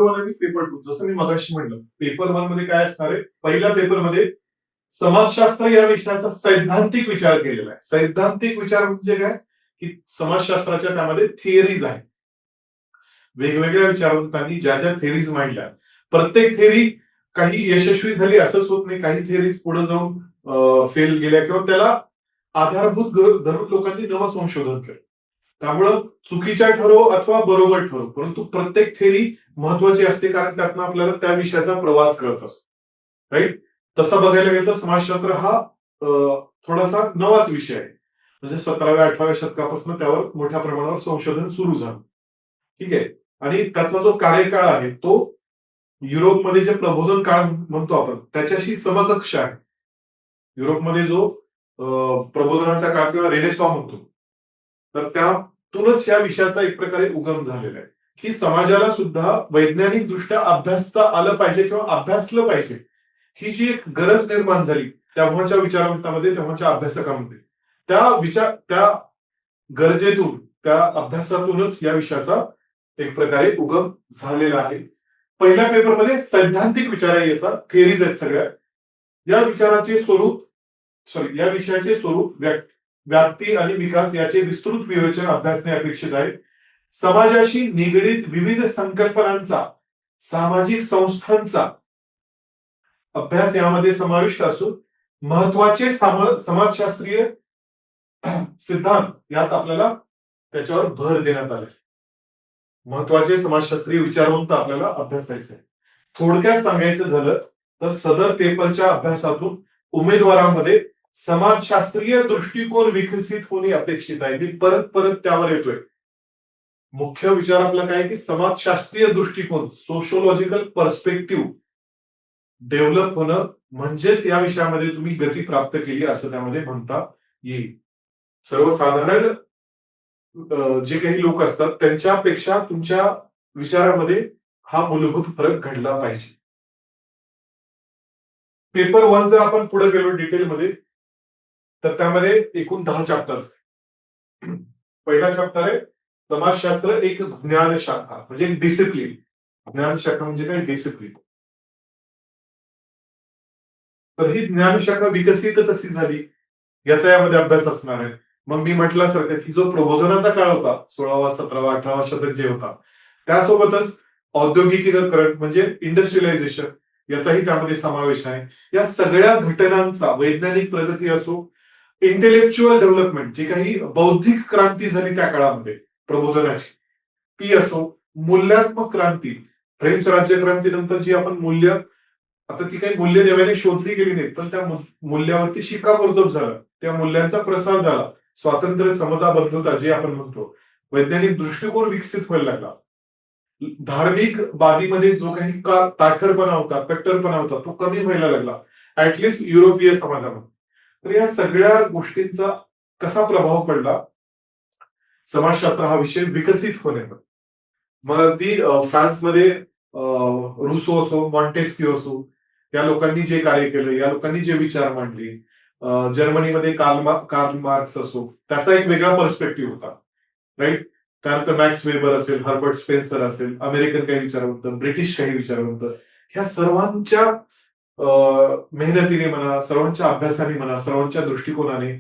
One आणि paper 2 जसं मी मगाशी म्हणलं, पेपर 1 मध्ये काय असणार आहे, पहिल्या पेपरमध्ये समाजशास्त्र या विषयाचा सैद्धांतिक विचार केलेला आहे. सैद्धांतिक विचार म्हणजे काय, की समाजशास्त्राच्या त्यामध्ये थिअरीज आहेत. वेगवेगळ्या विचारवंतांनी ज्या ज्या थेरीज मांडल्या, प्रत्येक थेरी काही यशस्वी झाली असंच होत नाही, काही थेरीज पुढे जाऊन फेल गेल्या किंवा त्याला आधारभूत धरून लोकांनी नवं संशोधन केलं. त्यामुळं चुकीच्या ठरो अथवा बरोबर ठरो, परंतु प्रत्येक थेरी महत्वाची असते, कारण त्यातनं आपल्याला त्या विषयाचा प्रवास कळत असतो. राईट. तसं बघायला गेलं तर समाजशास्त्र हा थोडासा नवाच विषय आहे. म्हणजे 17व्या-18व्या शतकापासून त्यावर मोठ्या प्रमाणावर संशोधन सुरू झालं. ठीक आहे. आणि त्याचा जो कार्यकाळ आहे तो युरोपमध्ये जे प्रबोधन काळ म्हणतो आपण त्याच्याशी समकक्ष आहे. युरोपमध्ये जो प्रबोधनाचा काळ किंवा रेनेसॉ म्हणतो, तर त्यातूनच या विषयाचा एक प्रकारे उगम झालेला आहे, की समाजाला सुद्धा वैज्ञानिक दृष्ट्या अभ्यासता आलं पाहिजे किंवा अभ्यासलं पाहिजे, ही जी एक गरज निर्माण झाली तेव्हाच्या विचारवंतामध्ये, तेव्हाच्या अभ्यासकामध्ये, त्या गरजेतून, त्या अभ्यासातूनच या विषयाचा एक प्रकारे उगम झालेला आहे. पहिल्या पेपरमध्ये सैद्धांतिक विचार आहे, याचा थेरीज आहेत सगळ्या. या विषयाचे स्वरूप व्याप्ती आणि विकास याचे विस्तृत विवेचन अभ्यासणे अपेक्षित आहे. समाजाशी निगडीत विविध संकल्पनांचा, सामाजिक संस्थांचा अभ्यास यामध्ये समाविष्ट असून महत्वाचे समाजशास्त्रीय सिद्धांत यात आपल्याला त्याच्यावर भर देण्यात आले. महत्वाचे समाजशास्त्रीय विचारवंत आपल्याला अभ्यासायचे. थोडक्यात सांगायचं झालं तर सदर पेपरच्या अभ्यासातून उमेदवारांमध्ये समाजशास्त्रीय दृष्टिकोन विकसित होणे अपेक्षित आहे. मी परत परत त्यावर येतोय. मुख्य विचार आपला काय, की समाजशास्त्रीय दृष्टिकोन, सोशोलॉजिकल पर्स्पेक्टिव्ह डेव्हलप होणं म्हणजेच या विषयामध्ये तुम्ही गती प्राप्त केली असं त्यामध्ये म्हणता येईल. सर्वसाधारण जे काही लोक असतात त्यांच्यापेक्षा तुमच्या विचारामध्ये हा मूलभूत फरक घडला पाहिजे. पेपर 1 जर आपण पुढे गेलो डिटेलमध्ये तर त्यामध्ये एकूण 10 चॅप्टर्स. पहिला चॅप्टर आहे समाजशास्त्र एक ज्ञान शाखा, म्हणजे एक डिसिप्लिन. ज्ञान शाखा म्हणजे काय, डिसिप्लिन. तर ही ज्ञान शाखा विकसित कशी झाली याचा यामध्ये अभ्यास असणार आहे. मग मी म्हटल्यासारखं की जो प्रबोधनाचा काळ होता 16वा 17वा 18वा शतक जे होता, त्यासोबतच औद्योगिकीकरण म्हणजे इंडस्ट्रियलायझेशन याचाही त्यामध्ये समावेश आहे. या सगळ्या घटनांचा वैज्ञानिक प्रगती असो, इंटेलेक्च्युअल डेव्हलपमेंट, जी काही बौद्धिक क्रांती झाली त्या काळामध्ये प्रबोधनाची, ती असो, मूल्यात्मक क्रांती, फ्रेंच राज्यक्रांतीनंतर जी आपण मूल्य, आता ती काही मूल्य नव्याने शोधली गेली नाहीत, पण त्या मूल्यावरती शिक्कामोर्तब झाला, त्या मूल्यांचा प्रसार झाला. स्वातंत्र्य, समता, बंधुता जे आपण म्हणतो, वैज्ञानिक दृष्टिकोन विकसित व्हायला लागला. धार्मिक बाबीमध्ये जो काही ताठरपणा होता, कट्टरपणा होता, तो कमी व्हायला लागला, ऍटलिस्ट युरोपीय समाजामध्ये. तर या सगळ्या गोष्टींचा कसा प्रभाव पडला समाजशास्त्र हा विषय विकसित होण्यावर. मग अगदी फ्रान्समध्ये रुसो असो, मॉन्टेस्क्यू असो, या लोकांनी जे कार्य केलं, या लोकांनी जे विचार मांडले, जर्मनीमध्ये कार्ल मार्क्स असो, त्याचा एक वेगळा पर्स्पेक्टिव्ह होता. राईट. त्यानंतर मॅक्स वेबर असेल, हर्बर्ट स्पेन्सर असेल, अमेरिकन काही विचारवंत, ब्रिटिश काही विचारवंत, ह्या सर्वांच्या मेहनतीने म्हणा, सर्वांच्या अभ्यासाने म्हणा, सर्वांच्या दृष्टिकोनाने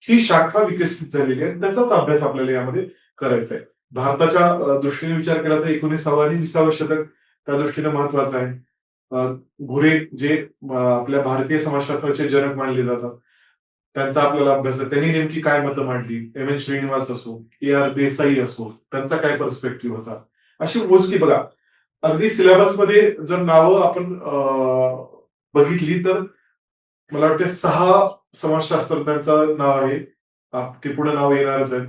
ही शाखा विकसित झालेली आहे. त्याचाच अभ्यास आपल्याला यामध्ये करायचा आहे. भारताच्या दृष्टीने विचार केला तर 19वा आणि 20वा शतक त्या दृष्टीने महत्वाचं आहे. घुरे जे आपल्या भारतीय समाजशास्त्राचे जनक मानले जातात, त्यांचा आपल्याला अभ्यास आहे. त्यांनी नेमकी काय मतं मांडली, एम एन श्रीनिवास असो, ए आर देसाई असो, त्यांचा काय पर्स्पेक्टिव्ह होता, अशी मोजकी बघा. अगदी सिलेबसमध्ये जर नावं आपण बघितली तर मला वाटतं 6 समाजशास्त्रज्ञांचं नाव आहे, ते पुढे नाव येणारच आहे.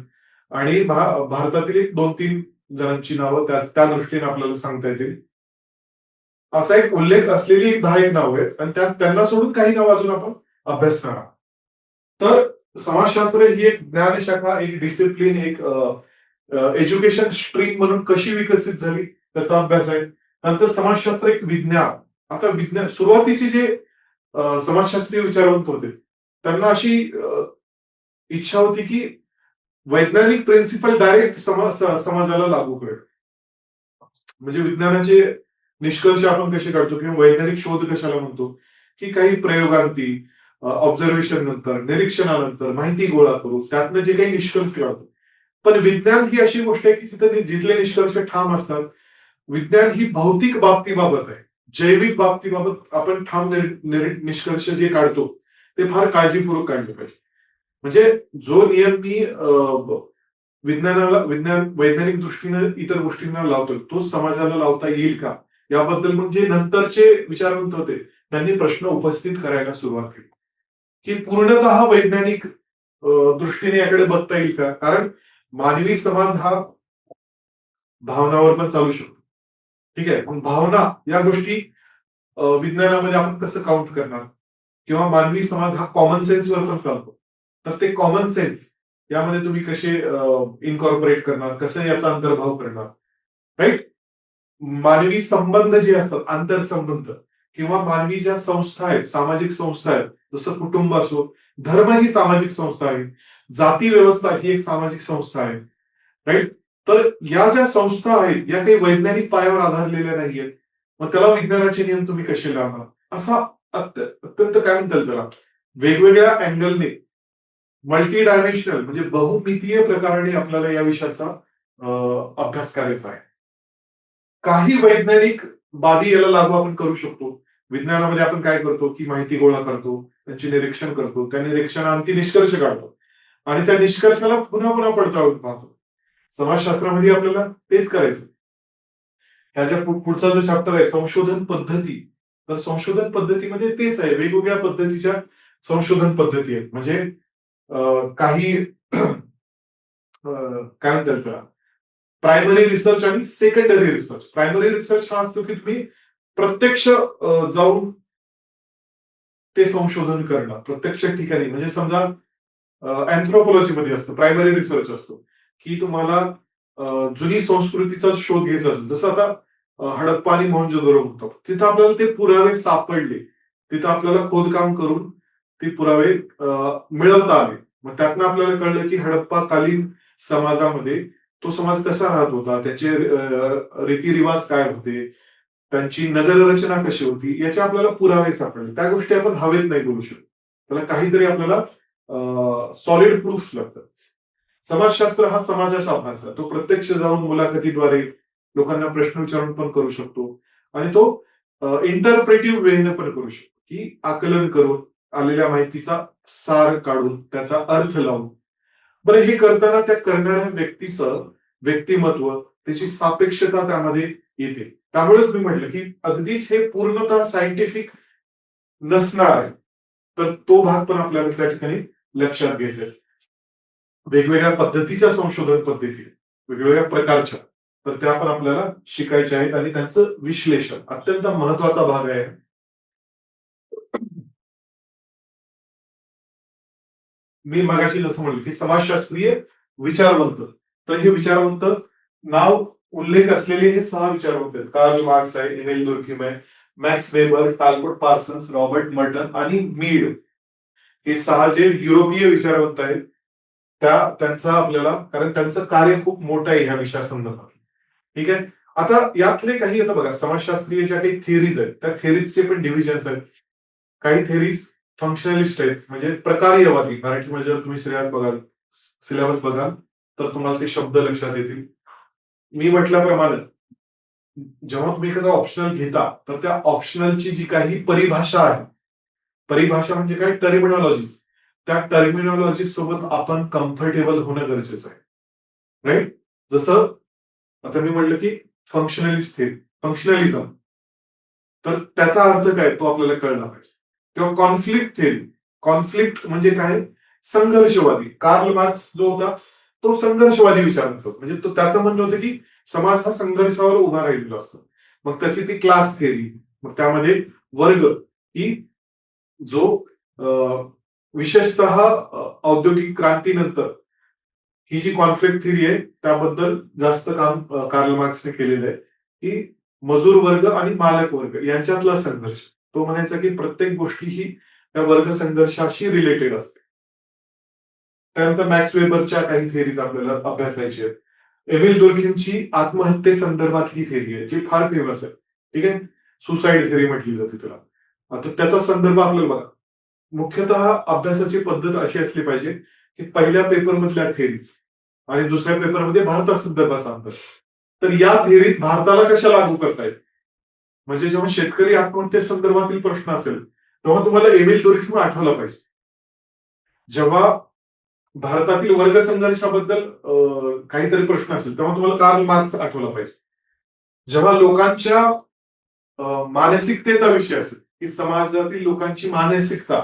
आणि भारतातील 2-3 जणांची नावं त्या दृष्टीने आपल्याला सांगता येतील. असा एक उल्लेख असलेली 10 नाव आहेत आणि त्यांना सोडून काही नाव अजून आपण अभ्यास करणार. तर समाजशास्त्र ही एक ज्ञानशाखा, एक डिसिप्लिन, एक एज्युकेशन स्ट्रीम म्हणून कशी विकसित झाली त्याचा अभ्यास आहे. नंतर समाजशास्त्र एक विज्ञान. आता विज्ञान, सुरुवातीचे जे समाजशास्त्रीय विचारवंत होते त्यांना अशी इच्छा होती की वैज्ञानिक प्रिन्सिपल डायरेक्ट समाजाला लागू करेल. म्हणजे विज्ञानाचे निष्कर्ष आपण कसे काढतो किंवा वैज्ञानिक शोध कशाला म्हणतो, की काही प्रयोगांती, ऑब्झर्वेशन नंतर, निरीक्षणानंतर माहिती गोळा करू, त्यातनं जे काही निष्कर्ष काढतो. पण विज्ञान ही अशी गोष्ट आहे की तिथे जिथले निष्कर्ष ठाम असतात. विज्ञान ही भौतिक बाबतीबाबत आहे. जैविक बाबतीबाबत आपण ठाम निष्कर्ष जे काढतो ते फार काळजीपूर्वक काढले पाहिजे. म्हणजे जो नियम मी वैज्ञानिक दृष्टीने इतर गोष्टींना लावतोय तोच समाजाला लावता येईल का, याबद्दल मग जे नंतरचे विचारवंत होते त्यांनी प्रश्न उपस्थित करायला सुरुवात केली, की पूर्णतः वैज्ञानिक दृष्टीने याकडे बघता येईल का. कारण मानवी समाज हा भावनावर पण चालू शकतो. ठीक आहे, पण भावना या गोष्टी विज्ञानामध्ये आपण कसं काउंट करणार, किंवा मानवी समाज हा कॉमन सेन्सवर पण चालतो. तर ते कॉमन सेन्स यामध्ये तुम्ही कसे इनकॉर्पोरेट करणार, कसं याचा अंतर्भाव करणार, राईट. मानवी संबंध जे असतात, आंतरसंबंध, किंवा मानवी ज्या संस्था आहेत, सामाजिक संस्था आहेत, जसं कुटुंब असो, धर्म ही सामाजिक संस्था आहे, जाती व्यवस्था ही एक सामाजिक संस्था आहे, राईट. तर या ज्या संस्था आहेत या काही वैज्ञानिक पायावर आधारलेल्या नाहीयेत. मग त्याला विज्ञानाचे नियम तुम्ही कसे लावणार, असा अत्यंत काय म्हणतात त्याला, वेगवेगळ्या अँगलने, मल्टी डायमेन्शनल म्हणजे बहुमितीय प्रकाराने आपल्याला या विषयाचा अभ्यास करायचा आहे. काही वैज्ञानिक बाबी याला लागू आपण करू शकतो. विज्ञानामध्ये आपण काय करतो, की माहिती गोळा करतो, त्यांचे निरीक्षण करतो, त्या निरीक्षणांती निष्कर्ष काढतो आणि त्या निष्कर्षाला पुन्हा पुन्हा पडताळून पाहतो. समाजशास्त्रामध्ये आपल्याला तेच करायचं. ह्याच्या पुढचा जो चॅप्टर आहे संशोधन पद्धती, तर संशोधन पद्धतीमध्ये तेच आहे, वेगवेगळ्या पद्धतीच्या संशोधन पद्धती आहेत. म्हणजे काही काय म्हणतात त्याला, प्रायमरी रिसर्च आणि सेकंडरी रिसर्च. प्रायमरी रिसर्च हा असतो की तुम्ही प्रत्यक्ष जाऊन ते संशोधन करणं प्रत्यक्ष ठिकाणी. म्हणजे समजा अँथ्रोपॉलॉजीमध्ये असतं, प्रायमरी रिसर्च असतो, की तुम्हाला जुनी संस्कृतीचा शोध घ्यायचा असतो. जसं आता हडप्पा आणि मोहनजोदडो म्हणतो, तिथं आपल्याला ते पुरावे सापडले, तिथं आपल्याला खोदकाम करून ते पुरावे मिळवता आले. मग त्यातनं आपल्याला कळलं की हडप्पाकालीन समाजामध्ये तो समाज कसा राहत होता, त्याचे रीतिरिवाज काय होते, त्यांची नगररचना कशी होती, याचे आपल्याला पुरावे सापडले. त्या गोष्टी आपण हवेत नाही बोलू शकतो, त्याला काहीतरी आपल्याला सॉलिड प्रूफ लागतात. समाजशास्त्र हा समाजाचा अभ्यास आहे. तो प्रत्यक्ष जाऊन मुलाखतीद्वारे लोकांना प्रश्न विचारून पण करू शकतो आणि तो इंटरप्रेटिव्ह वेने पण करू शकतो, की आकलन करून आलेल्या माहितीचा सार काढून त्याचा अर्थ लावून. बरं, हे करताना त्या करणाऱ्या व्यक्तीचं व्यक्तिमत्व, त्याची सापेक्षता त्यामध्ये येते. त्यामुळेच मी म्हटलं की अगदीच हे पूर्णतः सायंटिफिक नसणार आहे, तर तो भाग पण आपल्याला त्या ठिकाणी लक्षात घ्यायचा आहे. वेगवेगळ्या पद्धतीच्या संशोधन पद्धती, वेगवेगळ्या प्रकारच्या, तर त्या पण आपल्याला शिकायच्या आहेत आणि त्यांचं विश्लेषण अत्यंत महत्वाचा भाग आहे. मी मगाशी जसं म्हणलं की समाजशास्त्रीय विचारवंत, तर हे विचारवंत नाव उल्लेख असलेले हे 6 विचारवंत आहेत. कार्ल मार्क्स आहे, एमिल दुर्खिम आहे, Max Weber, Talcott Parsons, Robert Merton आणि मीड. हे 6 जे युरोपीय विचारवंत आहेत, त्यांचा आपल्याला, कारण त्यांचं कार्य खूप मोठं आहे ह्या विषयासंदर्भात. ठीक आहे. आता यातले काही, आता बघा, समाजशास्त्रीय ज्या काही थिअरीज आहेत त्या थिअरीजचे पण डिव्हिजन्स आहेत. काही थिअरीज फंक्शनलिस्ट आहेत, म्हणजे प्रकार्यवादी. मराठीमध्ये जर तुम्ही सिलेबस बघाल तर तुम्हाला ते शब्द लक्षात येतील. मी म्हटल्याप्रमाणे जेव्हा तुम्ही एखादा ऑप्शनल घेता तर त्या ऑप्शनलची जी काही परिभाषा आहे, परिभाषा म्हणजे काय, टर्मिनॉलॉजीज, त्या टर्मिनॉलॉजी सोबत आपण कम्फर्टेबल होणं गरजेचं आहे, राईट. जसं आता मी म्हटलं की फंक्शनलिस्ट थिअरी, फंक्शनलिझम, तर त्याचा अर्थ काय तो आपल्याला कळला पाहिजे. किंवा कॉन्फ्लिक्ट थिअरी, कॉन्फ्लिक्ट म्हणजे काय, संघर्षवादी. कार्ल मार्क्स जो होता तो संघर्षवादी विचारांचा, म्हणजे तो त्याचं म्हणणं होतं की समाज हा संघर्षावर उभा राहिलेला असतो. मग त्याची ती क्लास थिअरी, मग त्यामध्ये वर्ग ही जो विशेषतः औद्योगिक क्रांतीनंतर ही जी कॉन्फ्लिक्ट थिअरी आहे त्याबद्दल जास्त काम कार्ल मार्क्सने केलेलं आहे, की मजूर वर्ग आणि मालक वर्ग यांच्यातला संघर्ष. तो म्हणायचा की प्रत्येक गोष्टी ही त्या वर्ग संघर्षाशी रिलेटेड असते. त्यानंतर मॅक्स वेबरच्या काही थिअरीज आपल्याला अभ्यासायची आहेत. एमिल दुर्खिमची आत्महत्येसंदर्भातली थिअरी आहे जी फार फेमस आहे. ठीक आहे. सुसाईड थेअरी म्हटली जाते त्याला. आता त्याचा संदर्भ आपल्याला बघा. मुख्यतः अभ्यासाची पद्धत अशी असली पाहिजे की पहिल्या पेपरमधल्या थेरीज आणि दुसऱ्या पेपरमध्ये भारतासंदर्भाचा अभ्यास. तर या थेरीज भारताला कशा लागू करतायत? म्हणजे जेव्हा शेतकरी आत्महत्येसंदर्भातील प्रश्न असेल तेव्हा तुम्हाला एमिल दुर्खीम आठवला पाहिजे. जेव्हा भारतातील वर्ग संघर्षाबद्दल काहीतरी प्रश्न असेल तेव्हा तुम्हाला कार्ल मार्क्स आठवला पाहिजे. जेव्हा लोकांच्या मानसिकतेचा विषय असेल की समाजातील लोकांची मानसिकता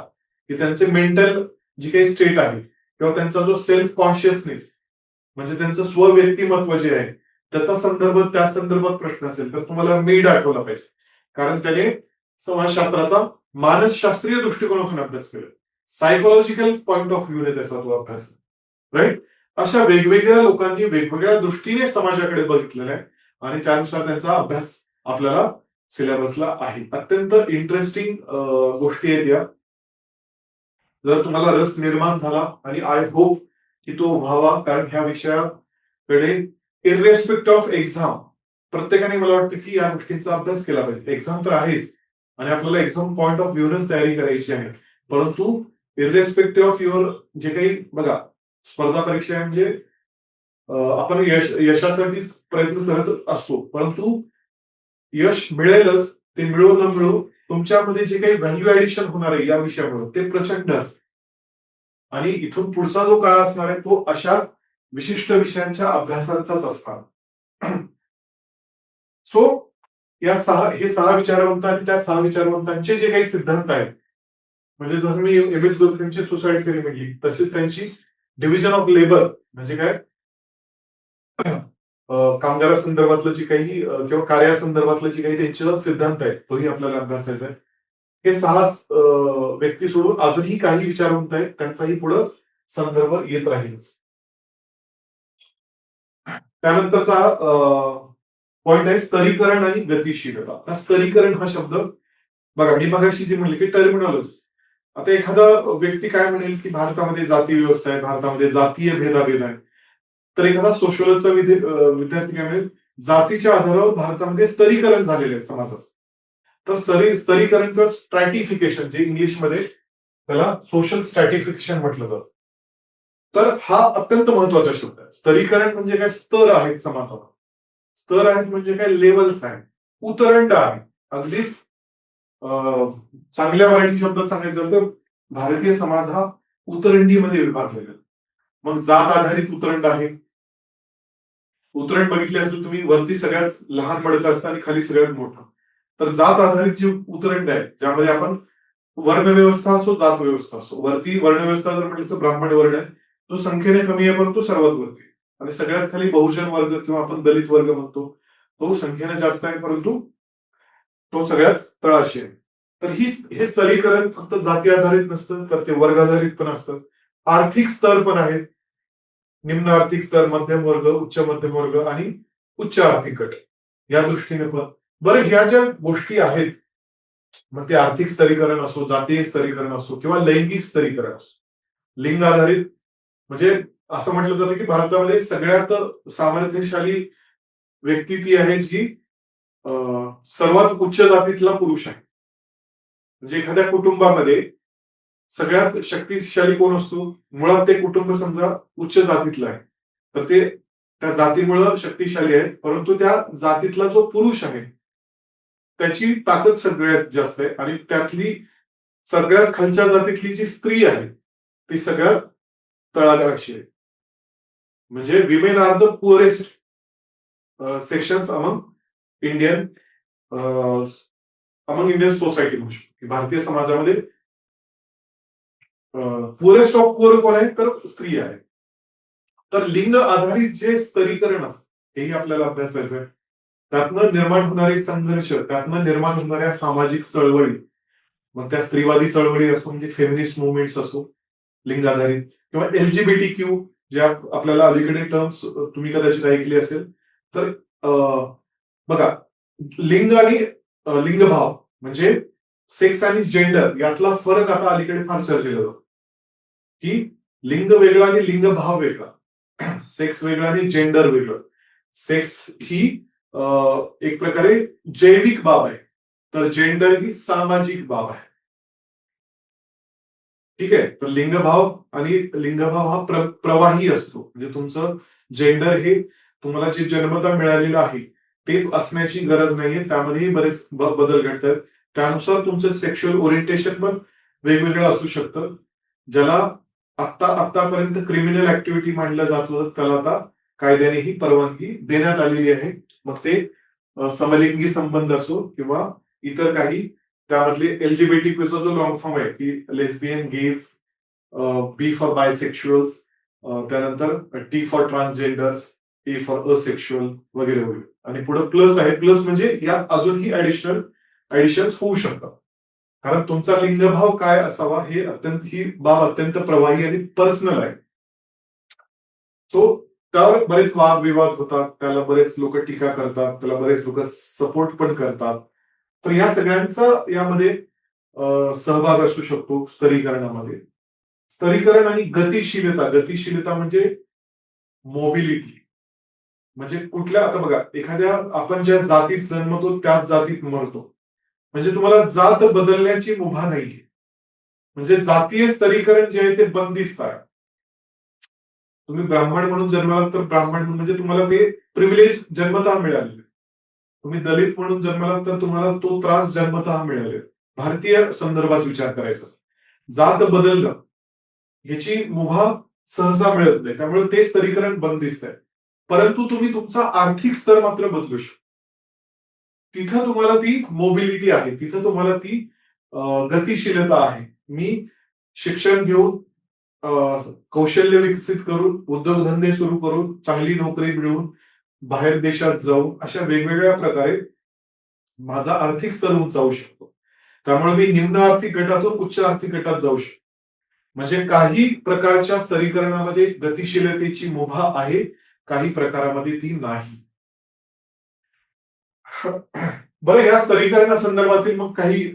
की त्यांचे मेंटल जी काही स्टेट आहे किंवा त्यांचा जो सेल्फ कॉन्शियसनेस म्हणजे त्यांचं स्वव्यक्तिमत्व जे आहे त्याचा संदर्भ त्या संदर्भात प्रश्न असेल तर तुम्हाला मीड आठवला पाहिजे. कारण त्याने समाजशास्त्राचा मानसशास्त्रीय दृष्टिकोनातून अभ्यास केला. सायकोलॉजिकल पॉइंट ऑफ व्ह्यूने त्याचा तो अभ्यास. राईट. अशा वेगवेगळ्या लोकांनी वेगवेगळ्या दृष्टीने समाजाकडे बघितलेला आहे आणि त्यानुसार त्यांचा अभ्यास आपल्याला सिलेबसला आहे. अत्यंत इंटरेस्टिंग गोष्टी आहेत या. जर तुम्हाला रस निर्माण झाला आणि आय होप की तो व्हावा, कारण ह्या विषयाकडे इररेस्पेक्ट ऑफ एक्झाम प्रत्येकाने मला वाटतं की या गोष्टींचा अभ्यास केला पाहिजे. एक्झाम तर आहेच आणि आपल्याला एक्झाम पॉइंट ऑफ व्ह्यूनच तयारी करायची आहे, परंतु इररेस्पेक्टिव्ह ऑफ युअर जे काही बघा स्पर्धा परीक्षा म्हणजे आपण यशासाठीच प्रयत्न करत असतो, परंतु यश मिळेलच, ते मिळो न मिळो तुमच्यामध्ये जे काही व्हॅल्यू ऍडिशन होणार आहे या विषयामुळे ते प्रचंड असते. आणि इथून पुढचा जो काळ असणार आहे तो अशा विशिष्ट विषयांच्या अभ्यासांचाच असणार. सो या हे 6 विचारवंत आणि त्या 6 विचारवंतांचे जे काही सिद्धांत आहेत, म्हणजे जसं मी एमिल दुर्खीमची सुसाईड थेअरी म्हटली तशीच त्यांची डिव्हिजन ऑफ लेबर म्हणजे काय कामगारासंदर्भातलं जे काही किंवा कार्यासंदर्भातलं जे काही त्यांचे सिद्धांत आहेत तोही आपल्याला अभ्यासायचा आहे. हे 6 व्यक्ती सोडून अजूनही काही विचारवंत आहेत त्यांचाही पुढे संदर्भ येत राहीलच. त्यानंतरचा पॉइंट आहे स्तरीकरण आणि गतिशीलता. आता स्तरीकरण हा शब्द बघा मी मगाशी जे म्हणले की टर्मिनॉलॉजी. आता एखादा व्यक्ती काय म्हणेल की भारतामध्ये जाती व्यवस्था आहे, भारतामध्ये जातीय भेदाभेद आहे. तर एखादा सोशलॉजीचा विद्यार्थी काय म्हणेल जातीच्या आधारावर भारतामध्ये स्तरीकरण झालेलं आहे समाजाचं. तर स्तरीकरण किंवा स्ट्रॅटिफिकेशन जे इंग्लिशमध्ये त्याला सोशल स्ट्रॅटिफिकेशन म्हटलं जातं. तर हा अत्यंत महत्वाचा शब्द आहे. स्तरीकरण म्हणजे काय, स्तर आहेत समाजाला. स्तर आहेत म्हणजे काय, लेवल्स आहेत, उतरंड आहे. अगदीच चांगल्या मराठी शब्दात सांगायचं तर भारतीय समाज हा उतरंडीमध्ये विभागलेला आहे. मग जात आधारित उतरंड आहे. उतरंड बघितली असेल तुम्ही, वरती सगळ्यात लहान मडकं असतं आणि खाली सगळ्यात मोठं. तर जात आधारित जी उतरंड आहे ज्यामध्ये आपण वर्णव्यवस्था असो जात व्यवस्था असो, वरती वर्णव्यवस्था जर म्हटलं तर ब्राह्मण वर्ण आहे, जो संख्येने कमी आहे परंतु सर्वात वरती. आणि सगळ्यात खाली बहुजन वर्ग किंवा आपण दलित वर्ग म्हणतो, तो संख्येने जास्त आहे परंतु तो सगळ्यात तळाशी आहे. तर हे स्तरीकरण फक्त जाती आधारित नसतं तर ते वर्ग आधारित पण असतं. आर्थिक स्तर पण आहेत. निम्न आर्थिक स्तर, मध्यम वर्ग, उच्च मध्यम वर्ग आणि उच्च आर्थिक गट या दृष्टीने पण. बरं, ह्या ज्या गोष्टी आहेत मग ते आर्थिक स्तरीकरण असो, जातीय स्तरीकरण असो किंवा लैंगिक स्तरीकरण असो, लिंग आधारित म्हणजे असं म्हटलं जातं की भारतामध्ये सगळ्यात सामर्थ्यशाली व्यक्ती ती आहे जी सर्वात उच्च जातीतला पुरुष आहे. म्हणजे एखाद्या कुटुंबामध्ये सगळ्यात शक्तिशाली कोण असतो, मुळात ते कुटुंब समजा उच्च जातीतलं आहे तर ते त्या जातीमुळं शक्तिशाली आहे, परंतु त्या जातीतला जो पुरुष आहे त्याची ताकद सगळ्यात जास्त आहे आणि त्यातली सगळ्यात खालच्या जातीतली जी स्त्री आहे ती सगळ्यात तळागाळाची आहे. म्हणजे women are the poorest sections among Indian society म्हणू शकतो की भारतीय समाजामध्ये पुअरेस्ट ऑफ पुअर कोण आहे तर स्त्री आहे. तर लिंग आधारित जे स्तरीकरण असतं हेही आपल्याला अभ्यासायचं आहे. त्यातनं निर्माण होणारे संघर्ष, त्यातनं निर्माण होणाऱ्या सामाजिक चळवळी, मग त्या स्त्रीवादी चळवळी असो म्हणजे फेमिनिस्ट मुवमेंट्स असो लिंग आधारित, किंवा LGBTQ ज्या आपल्याला अलीकडे टर्म्स तुम्ही कदाचित ऐकली असेल. तर बघा लिंग आणि लिंगभाव म्हणजे सेक्स आणि जेंडर यातला फरक आता अलीकडे फार चर्चेला जातो की लिंग वेगळं आणि लिंगभाव वेगळा, सेक्स वेगळं आणि जेंडर वेगळं. सेक्स ही एक प्रकारे जैविक बाब आहे, तर जेंडर ही सामाजिक बाब आहे. ठीक आहे. तर लिंगभाव आणि लिंगभाव हा प्रवाही असतो. म्हणजे तुमचं जेंडर हे तुम्हाला जे जन्मता मिळालेलं आहे तेच असण्याची गरज नाहीये. त्यामध्येही बरेच बदल घडतात. त्यानुसार तुमचं सेक्शुअल ओरिएंटेशन पण वेगवेगळं असू शकतं. ज्याला आतापर्यंत क्रिमिनल ऍक्टिव्हिटी मानलं जात होतं, त्याला आता कायद्याने ही परवानगी देण्यात आलेली आहे. मग ते समलिंगी संबंध असो किंवा इतर काही त्यामधले एलजीबीटीक्यूचा जो लॉंग फॉर्म आहे की लेस्बियन, गेज, बी फॉर बायसेक्शुअल्स, त्यानंतर T for transgenders, A for asexual वगैरे वगैरे. आणि पुढे प्लस आहे. प्लस म्हणजे यात अजूनही ऍडिशन्स होऊ शकतात. कारण तुमचा लिंगभाव काय असावा ही बाब अत्यंत प्रवाही आणि पर्सनल आहे. तो त्यावर बरेच वादविवाद होतात, त्याला बरेच लोक टीका करतात, त्याला बरेच लोक सपोर्ट पण करतात. तर या सगळ्यांचा यामध्ये सहभाग असू शकतो स्तरीकरणामध्ये. स्तरीकरण आणि गतिशीलता म्हणजे मोबिलिटी. म्हणजे कुठल्या आता बघा, एखाद्या आपण ज्या जातीत जन्मतो त्याच जातीत मरतो. म्हणजे तुम्हाला जात बदलण्याची मुभा नाहीये. म्हणजे जातीय स्तरीकरण जे आहे ते बंदिस्त आहे. तुम्ही ब्राह्मण म्हणून जन्माला तर ब्राह्मण म्हणजे तुम्हाला ते प्रिव्हिलेज जन्मतः मिळालेले. तुम्ही दलित म्हणून जन्माला तर तुम्हाला तो त्रास जन्मतः मिळाले. भारतीय संदर्भात विचार करायचा. जात बदलणं याची मुभा सहसा मिळत नाही. त्यामुळे ते स्तरीकरण बंदिस्त आहे. परंतु तुम्ही तुमचा आर्थिक स्तर मात्र बदलू शकता. तिथं तुम्हाला ती मोबिलिटी आहे. तिथं तुम्हाला ती गतिशीलता आहे. मी शिक्षण घेऊन कौशल्य विकसित करून, उद्योगधंदे सुरू करून, चांगली नोकरी मिळवून, बाहेर देशात जाऊन अशा वेगवेगळ्या प्रकारे माझा आर्थिक स्तर उंचावू शकतो. त्यामुळे मी निम्न आर्थिक गटातून उच्च आर्थिक गटात जाऊ शकतो. म्हणजे काही प्रकारच्या स्तरीकरणामध्ये गतिशीलतेची मुभा आहे, काही प्रकारामध्ये ती नाही. बरं, या स्तरीकरणासंदर्भातील मग काही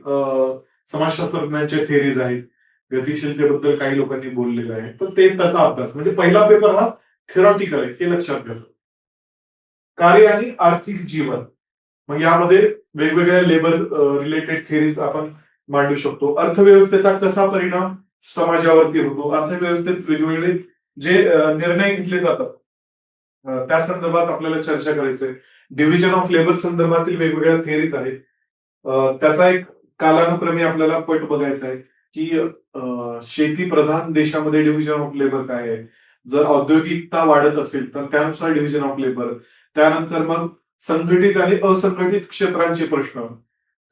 समाजशास्त्रज्ञांच्या थिअरीज आहेत. गतिशीलतेबद्दल काही लोकांनी बोललेलं आहे. तर ते त्याचा अभ्यास म्हणजे पहिला पेपर हा थेरॉटिकल आहे, हे लक्षात घ्या. कार्य आणि आर्थिक जीवन. मग यामध्ये वेगवेगळ्या लेबर रिलेटेड थिअरीज आपण मांडू शकतो. अर्थव्यवस्थेचा कसा परिणाम समाजावरती होतो, अर्थव्यवस्थेत वेगवेगळे जे निर्णय घेतले जातात त्या संदर्भात आपल्याला चर्चा करायचंय. डिव्हिजन ऑफ लेबर संदर्भातील वेगवेगळ्या थिअरीज आहेत. त्याचा एक कालानुक्रमे आपल्याला पट बघायचा आहे की शेती प्रधान देशामध्ये डिव्हिजन ऑफ लेबर काय आहे, जर औद्योगिकता वाढत असेल तर त्यानुसार डिव्हिजन ऑफ लेबर. त्यानंतर मग संघटित आणि असंघटित क्षेत्रांचे प्रश्न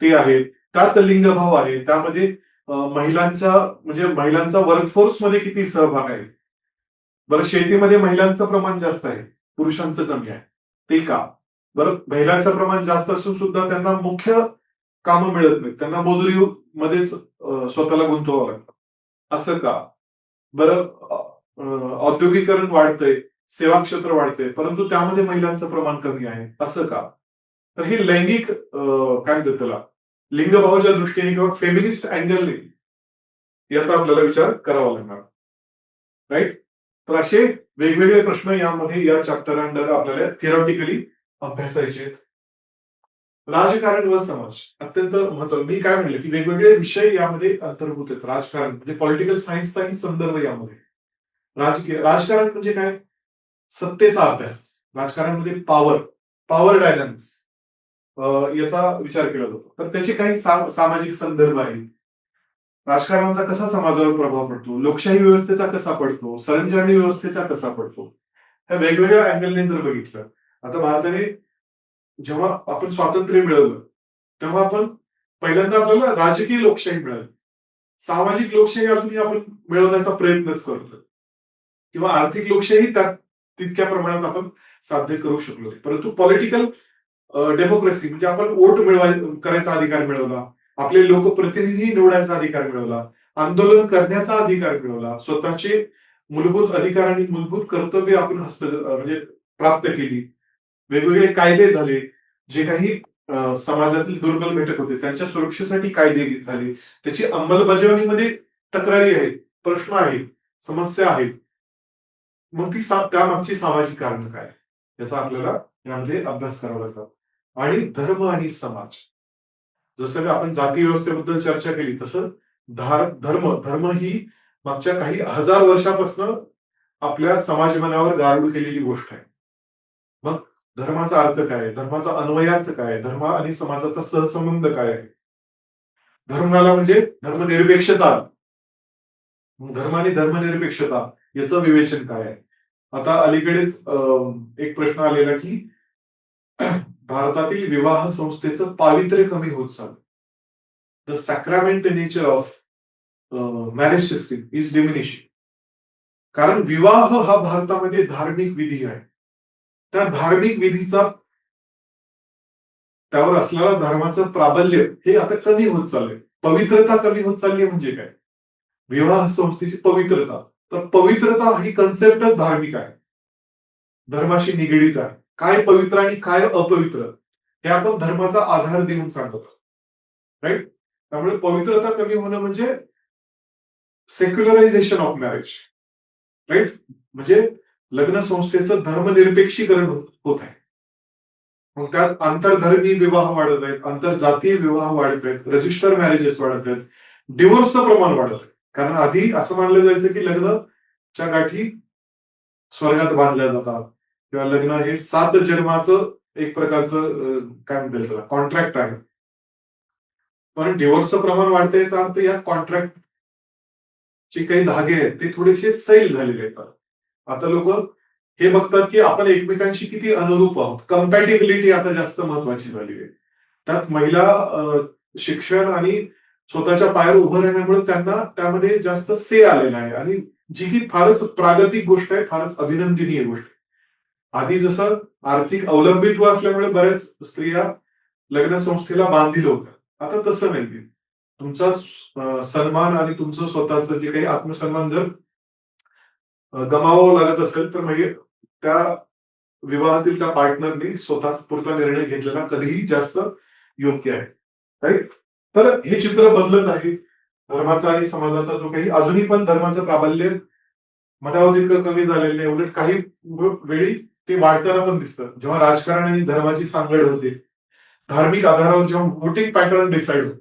ते आहेत. त्यात लिंगभाव आहे. त्यामध्ये महिलांचा वर्कफोर्समध्ये किती सहभाग आहे. बरं, शेतीमध्ये महिलांचं प्रमाण जास्त आहे, पुरुषांचं कमी आहे. ते का? बरं, महिलांचं प्रमाण जास्त असून सुद्धा त्यांना मुख्य कामं मिळत नाहीत. त्यांना मजुरीमध्येच स्वतःला गुंतवावं लागतं. असं का? बरं, औद्योगिकरण वाढतंय, सेवा क्षेत्र वाढतंय, परंतु त्यामध्ये महिलांचं प्रमाण कमी आहे. असं का? तर हे लैंगिक काय म्हणतात त्याला, लिंगभावाच्या दृष्टीने किंवा फेमिनिस्ट अँगलने याचा आपल्याला विचार करावा लागणार. राईट? तर असे वेगवेगळे प्रश्न यामध्ये या चॅप्टर अंडर आपल्याला थिअरॉटिकली अभ्यासायचे आहेत. राजकारण व समाज अत्यंत महत्वाचं. मी काय म्हणलं की वेगवेगळे विषय यामध्ये अंतर्भूत आहेत. राजकारण म्हणजे पॉलिटिकल सायन्सचाही संदर्भ यामध्ये. राजकारण म्हणजे काय? सत्तेचा अभ्यास. राजकारणामध्ये पॉवर डायनामिक्स याचा विचार केला जातो. तर त्याचे काही सामाजिक संदर्भ आहेत. राजकारणाचा कसा समाजावर प्रभाव पडतो, लोकशाही व्यवस्थेचा कसा पडतो, सरंजामी व्यवस्थेचा कसा पडतो, ह्या वेगवेगळ्या अँगलने जर बघितलं. आता भारताने जेव्हा आपण स्वातंत्र्य मिळवलं तेव्हा आपण पहिल्यांदा आपल्याला राजकीय लोकशाही मिळाली. सामाजिक लोकशाही अजूनही आपण मिळवण्याचा प्रयत्नच करतोय किंवा आर्थिक लोकशाही त्यात तितक्या प्रमाणात आपण साध्य करू शकलो. परंतु पॉलिटिकल डेमोक्रेसी म्हणजे आपण वोट करायचा अधिकार मिळवला, आपले लोकप्रतिनिधी निवडायचा अधिकार मिळवला, आंदोलन करण्याचा अधिकार मिळवला, स्वतःचे मूलभूत अधिकार आणि मूलभूत कर्तव्य आपण म्हणजे प्राप्त केली. वेगवेगळे कायदे झाले, जे काही समाजातील दुर्बल घटक होते त्यांच्या सुरक्षेसाठी कायदे झाले, त्याची अंमलबजावणीमध्ये तक्रारी आहेत, प्रश्न आहेत, समस्या आहेत. मग ती त्यामागची सामाजिक कारण काय याचा आपल्याला यामध्ये अभ्यास करावा लागतो. आणि धर्म आणि समाज. जसं की आपण जाती व्यवस्थेबद्दल चर्चा केली, तसं धर्म ही मागच्या काही हजार वर्षापासून आपल्या समाज मनावर गारूड केलेली गोष्ट आहे. मग धर्माचा अर्थ काय आहे? धर्माचा अन्वयार्थ काय आहे? धर्म आणि समाजाचा सहसंबंध काय आहे? धर्माला म्हणजे धर्मनिरपेक्षता. मग धर्म आणि धर्मनिरपेक्षता याचं विवेचन काय आहे? आता अलीकडेच एक प्रश्न आलेला की भारतातील विवाह संस्थेचं पावित्र्य कमी होत चाललं. The sacrament nature of marriage system is diminishing. कारण विवाह हा भारतामध्ये धार्मिक विधी आहे. त्या धार्मिक विधीचा त्यावर असलेला धर्माचं प्राबल्य हे आता कमी होत चाललंय. पवित्रता कमी होत चालली म्हणजे काय? विवाह संस्थेची पवित्रता. तर पवित्रता ही कन्सेप्टच धार्मिक आहे. धर्माशी निगडीत आहे. काय पवित्र आणि काय अपवित्र हे आपण धर्माचा आधार देऊन सांगतो. राईट? त्यामुळे पवित्रता कमी होणं म्हणजे सेक्युलरायझेशन ऑफ मॅरेज. राईट? म्हणजे लग्न संस्थेचं धर्मनिरपेक्षीकरण होत आहे. मग त्यात आंतरधर्मी विवाह वाढत आहेत, आंतरजातीय विवाह वाढत आहेत, रजिस्टर मॅरेजेस वाढत आहेत, डिव्होर्सचं प्रमाण वाढत आहे. कारण आधी असं मानलं जायचं की लग्नच्या गाठी स्वर्गात बांधल्या जातात किंवा लग्न हे 7 जन्माचं एक प्रकारचं काय म्हणता येईल त्याला कॉन्ट्रॅक्ट आहे. पण डिव्होर्सचं प्रमाण वाढतंय याचा अर्थ या कॉन्ट्रॅक्टचे काही धागे आहेत ते थोडेसे सैल झालेले आहेत. आता लोक हे बघतात की आपण एकमेकांशी किती अनुरूप आहोत. कम्पॅटिबिलिटी आता जास्त महत्वाची झाली आहे. त्यात महिला शिक्षण आणि स्वतःच्या पायावर उभं राहण्यामुळे त्यांना त्यामध्ये जास्त से आलेला आहे आणि जी की फारच प्रागतिक गोष्ट आहे, फारच अभिनंदनीय गोष्ट आहे. आधी जसं आर्थिक अवलंबित्व असल्यामुळे बऱ्याच स्त्रिया लग्न संस्थेला बांधील होत्या. आता तसं नाहीये. तुमचा सन्मान आणि तुमचं स्वतःचं जे काही आत्मसन्मान जर गमावावं लागत असेल तर म्हणजे त्या विवाहातील त्या पार्टनरने स्वतःच पुरता निर्णय घेतलेला कधीही जास्त योग्य आहे. राईट? तर हे चित्र बदलत आहे. धर्माचा आणि समाजाचा जो काही अजूनही पण धर्माचं प्राबल्य मनावर तितकं कमी झालेलं नाही. उलट काही वेळी ते वाढताना पण दिसतं. जेव्हा राजकारण आणि धर्माची सांगड होते, धार्मिक आधारावर जेव्हा वोटिंग पॅटर्न डिसाईड होते.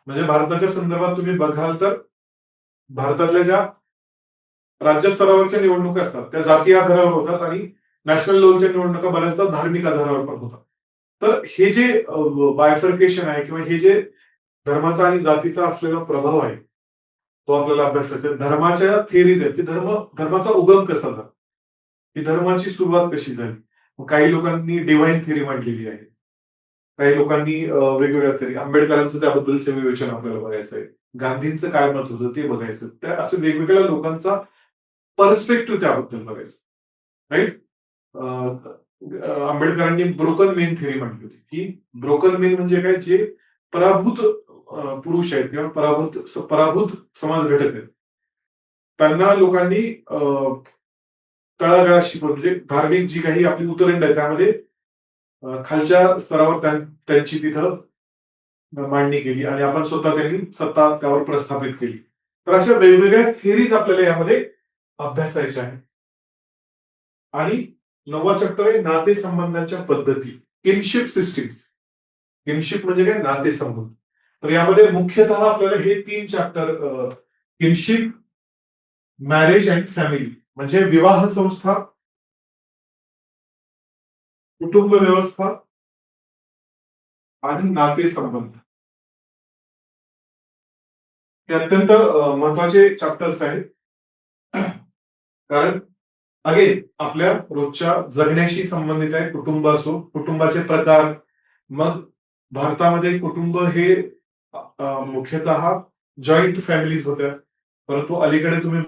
म्हणजे भारताच्या संदर्भात तुम्ही बघाल तर भारतातल्या ज्या राज्य स्तरावरच्या निवडणुका असतात त्या जातीय आधारावर होतात आणि नॅशनल लेवलच्या निवडणुका बऱ्याचदा धार्मिक आधारावर पण होतात. तर हे जे बायफर्केशन आहे किंवा हे जे धर्माचा आणि जातीचा असलेला प्रभाव आहे तो आपल्याला अभ्यासाचा धर्माच्या थिअरीज आहेत की धर्माचा उगम कसा झाला, ही धर्माची सुरुवात कशी झाली. काही लोकांनी डिव्हाइन थिअरी मांडलेली आहे, काही लोकांनी वेगवेगळ्या थिअरी. आंबेडकरांचं त्याबद्दलचं विवेचन आपल्याला बघायचं आहे, गांधींचं काय मत होतं ते बघायचं. त्या असं वेगवेगळ्या लोकांचा पर्स्पेक्टिव्ह त्याबद्दल बघायचं. राईट? आंबेडकरांनी ब्रोकन मेन थिअरी म्हटली होती की ब्रोकन मेन म्हणजे काय, जे पराभूत पुरुष आहेत किंवा पराभूत समाज घटक आहेत त्यांना लोकांनी तळागाळाशी म्हणजे धार्मिक जी काही आपली उतरंड आहे त्यामध्ये खालच्या स्तरावर त्यांची तिथं मांडणी केली आणि आपण स्वतः त्यांनी सत्ता त्यावर प्रस्थापित केली. तर अशा वेगवेगळ्या थिअरीज आपल्याला यामध्ये अभ्यासायच्या आहेत. आणि 9वा चॅप्टर आहे नातेसंबंधांच्या पद्धती, किनशिप सिस्टीम्स. किनशिप म्हणजे काय, नातेसंबंध. तर यामध्ये मुख्यतः आपल्याला हे 3 chapter kinship, marriage and family म्हणजे विवाह संस्था, कुटुंब व्यवस्था आणि नातेसंबंध हे अत्यंत महत्वाचे चॅप्टर्स आहेत. कारण अगेन आपल्या रोजच्या जगण्याशी संबंधित आहे. कुटुंब असो, कुटुंबाचे प्रकार. मग भारतामध्ये कुटुंब हे मुख्यतः जॉईंट फॅमिलीज होत्या, परंतु अलीकडे तुम्ही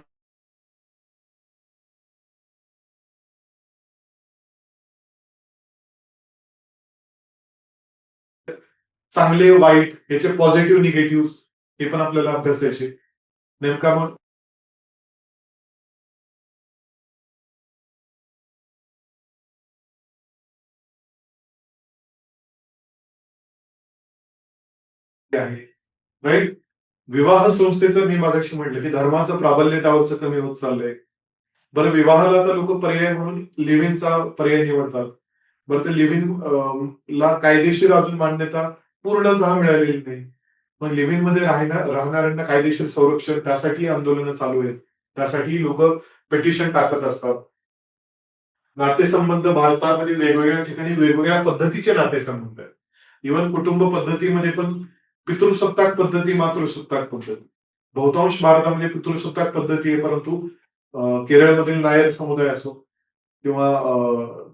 चांगले वाईट याचे पॉझिटिव्ह निगेटिव्ह हे पण आपल्याला अभ्यासायचे. नेमका मग आहे. राईट? विवाह संस्थेचं मी मागाशी म्हटलं की धर्माचं प्राबल्य त्यावरचं कमी होत चाललंय. बरं, विवाहाला तर लोक पर्याय म्हणून लिव्ह इनचा पर्याय निवडतात. बरं ते लिव्ह ला कायदेशीर अजून मान्यता पूर्णतः मिळालेली नाही. पण लिव्ह इन मध्ये राहणाऱ्यांना कायदेशीर संरक्षण त्यासाठी आंदोलनं चालू आहेत. त्यासाठी लोक पेटिशन टाकत असतात. नातेसंबंध भारतामध्ये वेगवेगळ्या ठिकाणी वेगवेगळ्या पद्धतीचे नातेसंबंध आहेत. इव्हन कुटुंब पद्धतीमध्ये पण पितृसत्ताक पद्धती, मातृसत्ताक पद्धती. बहुतांश भारतामध्ये पितृसत्ताक पद्धती आहे, परंतु केरळमधील नायर समुदाय असो किंवा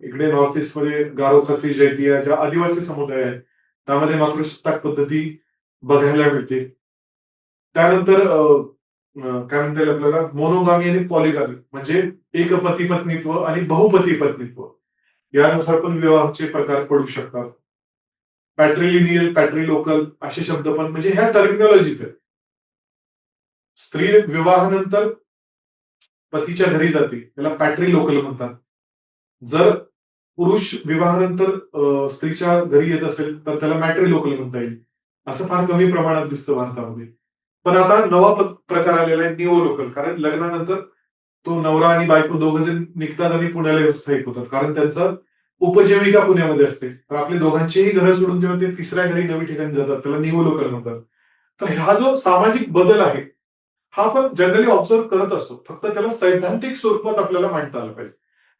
इकडे नॉर्थ ईस्ट मध्ये गारो खसी जैतिया ज्या आदिवासी समुदाय आहेत त्यामध्ये मातृसत्ताक पद्धती बघायला मिळते. त्यानंतर काय म्हणता येईल आपल्याला मोनोगामी आणि पॉलिगामी म्हणजे एक पती पत्नीत्व आणि बहुपती पत्नीत्व यानुसार पण विवाहाचे प्रकार पडू शकतात. पॅट्रिलिनियल, पॅट्रिलोकल असे शब्द पण म्हणजे ह्या टर्मिनॉलॉजीज आहेत. स्त्री विवाहानंतर पतीच्या घरी जाते त्याला पॅट्रिलोकल म्हणतात. जर पुरुष विवाहानंतर स्त्रीच्या घरी येत असेल तर त्याला मॅट्रिलोकल म्हणता येईल. असं फार कमी प्रमाणात दिसतं भारतामध्ये. पण आता नवा प्रकार आलेला आहे निओ लोकल. कारण लग्नानंतर तो नवरा आणि बायको दोघ जण निघतात आणि पुण्याला येऊन स्थायिक होतात. कारण त्यांचं उपजीविका पुण्यामध्ये असते. तर आपली दोघांचीही घरं सोडून जेव्हा ते तिसऱ्या घरी नवी ठिकाणी जातात त्याला निओ लोकल म्हणतात. तर हा जो सामाजिक बदल आहे हा आपण जनरली ऑब्झर्व्ह करत असतो. फक्त त्याला सैद्धांतिक स्वरूपात आपल्याला मांडता आलं पाहिजे.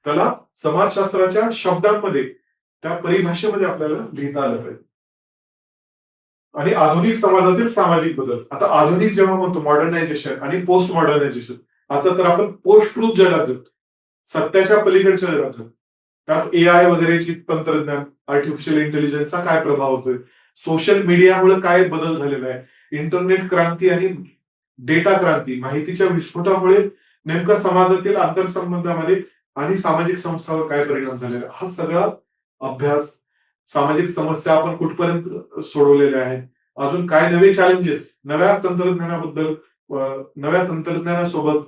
त्याला समाजशास्त्राच्या शब्दांमध्ये त्या परिभाषेमध्ये आपल्याला लिहिता आलं पाहिजे. आणि आधुनिक समाजातील सामाजिक बदल. आता आधुनिक जेव्हा म्हणतो मॉडर्नायझेशन आणि पोस्ट मॉडर्नायझेशन, आता तर आपण पोस्ट ट्रूथ जगात जगतो. सत्याच्या पलीकडच्या जगात जगतो. त्यात एआय वगैरेची तंत्रज्ञान, आर्टिफिशियल इंटेलिजन्सचा काय प्रभाव होतोय, सोशल मीडियामुळे काय बदल झालेला आहे, इंटरनेट क्रांती आणि डेटा क्रांती, माहितीच्या विस्फोटामुळे नेमका समाजातील आंतरसंबंधामध्ये आणि सामाजिक संस्थांवर काय परिणाम झालेला, हा सगळा अभ्यास, सामाजिक समस्या आपण कुठपर्यंत सोडवलेल्या आहेत, अजून काय नवे चॅलेंजेस, नव्या तंत्रज्ञानाबद्दल, नव्या तंत्रज्ञानासोबत,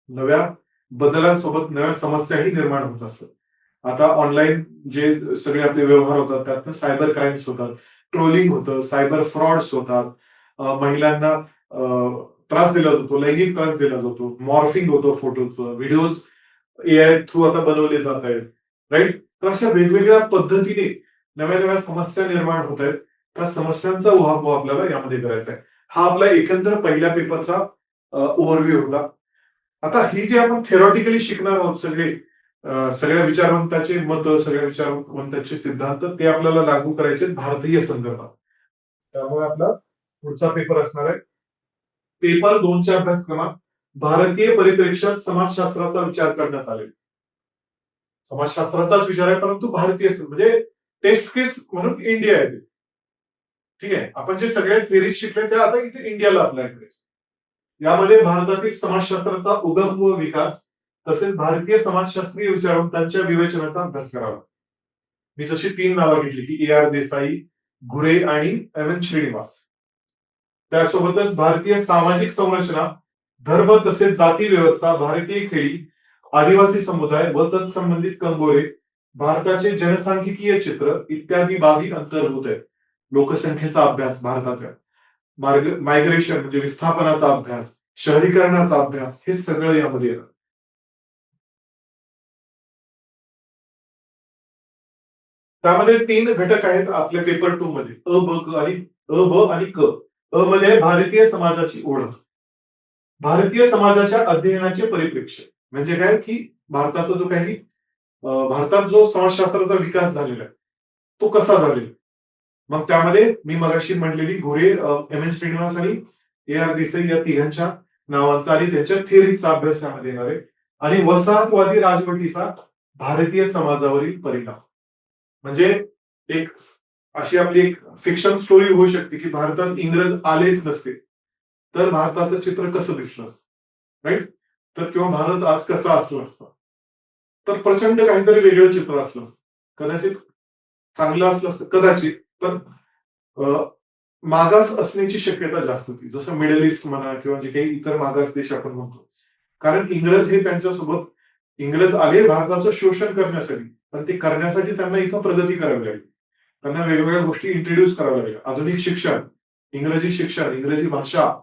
नव्या बदलांसोबत नव्या समस्याही निर्माण होत असतात. आता ऑनलाईन जे सगळे आपले व्यवहार होतात त्यातनं सायबर क्राईम्स होतात, ट्रोलिंग होतं, सायबर फ्रॉड्स होतात, महिलांना त्रास दिला जातो, लैंगिक त्रास दिला जातो, मॉर्फिंग होतं फोटोचं, व्हिडिओज एआय थ्रू आता बनवले जात आहेत, राईट. तर अशा वेगवेगळ्या पद्धतीने नव्या नव्या समस्या निर्माण होत आहेत. त्या समस्यांचा उहापोह आपल्याला यामध्ये करायचा आहे. हा आपला एकंदर पहिल्या पेपरचा ओव्हरव्ह्यू होता. आता ही जे आपण थेरॉटिकली शिकणार आहोत सगळ्या विचारवंताचे मत, सगळ्या विचारवंतांचे सिद्धांत ते आपल्याला लागू करायचे भारतीय संदर्भात. त्यामुळे आपला पुढचा पेपर असणार आहे पेपर 2च्या अभ्यासक्रमात भारतीय परिप्रेक्ष्यात समाजशास्त्राचा विचार करण्यात आले. समाजशास्त्राचाच विचार आहे परंतु भारतीय म्हणजे टेस्ट केस म्हणून इंडिया आहे. ठीक आहे, आपण जे सगळ्या थेरीज शिकले त्या आता इथे इंडियाला अप्लाय करायचे. यामध्ये भारतातील समाजशास्त्राचा उगम व विकास तसेच भारतीय समाजशास्त्रीय विचारवंतांच्या विवेचनाचा अभ्यास करावा. मी जशी 3 नावं घेतली की ए आर देसाई, घुरे आणि एम एन श्रीनिवास. त्यासोबतच भारतीय सामाजिक संरचना, धर्म तसेच जाती व्यवस्था, भारतीय खेडी, आदिवासी समुदाय व तत्संबंधित कंगोरे, भारताचे जनसांख्यिकीय चित्र इत्यादी बाबी अंतर्भूत आहेत. लोकसंख्येचा अभ्यास भारताच्या, मायग्रेशन म्हणजे विस्थापनाचा अभ्यास, शहरीकरणाचा अभ्यास, हे सगळं यामध्ये येतं. त्यामध्ये 3 घटक आहेत आपल्या पेपर 2 मध्ये, अ, ब, क आणि अ, ब आणि क. अ मध्ये भारतीय समाजाची ओळख, भारतीय समाजाच्या अध्ययनाचे परिप्रेक्ष्य म्हणजे काय की भारताचा जो काही भारतात जो समाजशास्त्राचा विकास झालेला आहे तो कसा झालेला. मग त्यामध्ये मी मगाशी म्हटलेली घोरे, एम एन श्रीनिवास आणि ए आर देसाई या तिघांच्या नावांचा आणि त्यांच्या थिअरीचा अभ्यास त्यामध्ये येणार आहे. आणि वसाहतवादी राजवटीचा भारतीय समाजावरील परिणाम म्हणजे एक अशी आपली एक फिक्शन स्टोरी होऊ शकते की भारतात इंग्रज आलेच नसते तर भारताचं चित्र कसं दिसलं असतं, राईट. तर किंवा भारत आज कसा असला असता तर प्रचंड काहीतरी वेगळं चित्र असलं असतं. कदाचित चांगलं असलं असतं कदाचित, पण मागास असण्याची शक्यता जास्त होती. जसं मिडल ईस्ट म्हणा किंवा जे काही इतर मागास देश आपण म्हणतो. कारण इंग्रज हे त्यांच्यासोबत इंग्रज आले भारताचं शोषण करण्यासाठी, पण ते करण्यासाठी त्यांना इथं प्रगती करावी लागली. त्यांना वेगवेगळ्या गोष्टी इंट्रोड्यूस कराव्या लागल्या. आधुनिक शिक्षण, शिक्षण, इंग्रजी भाषा,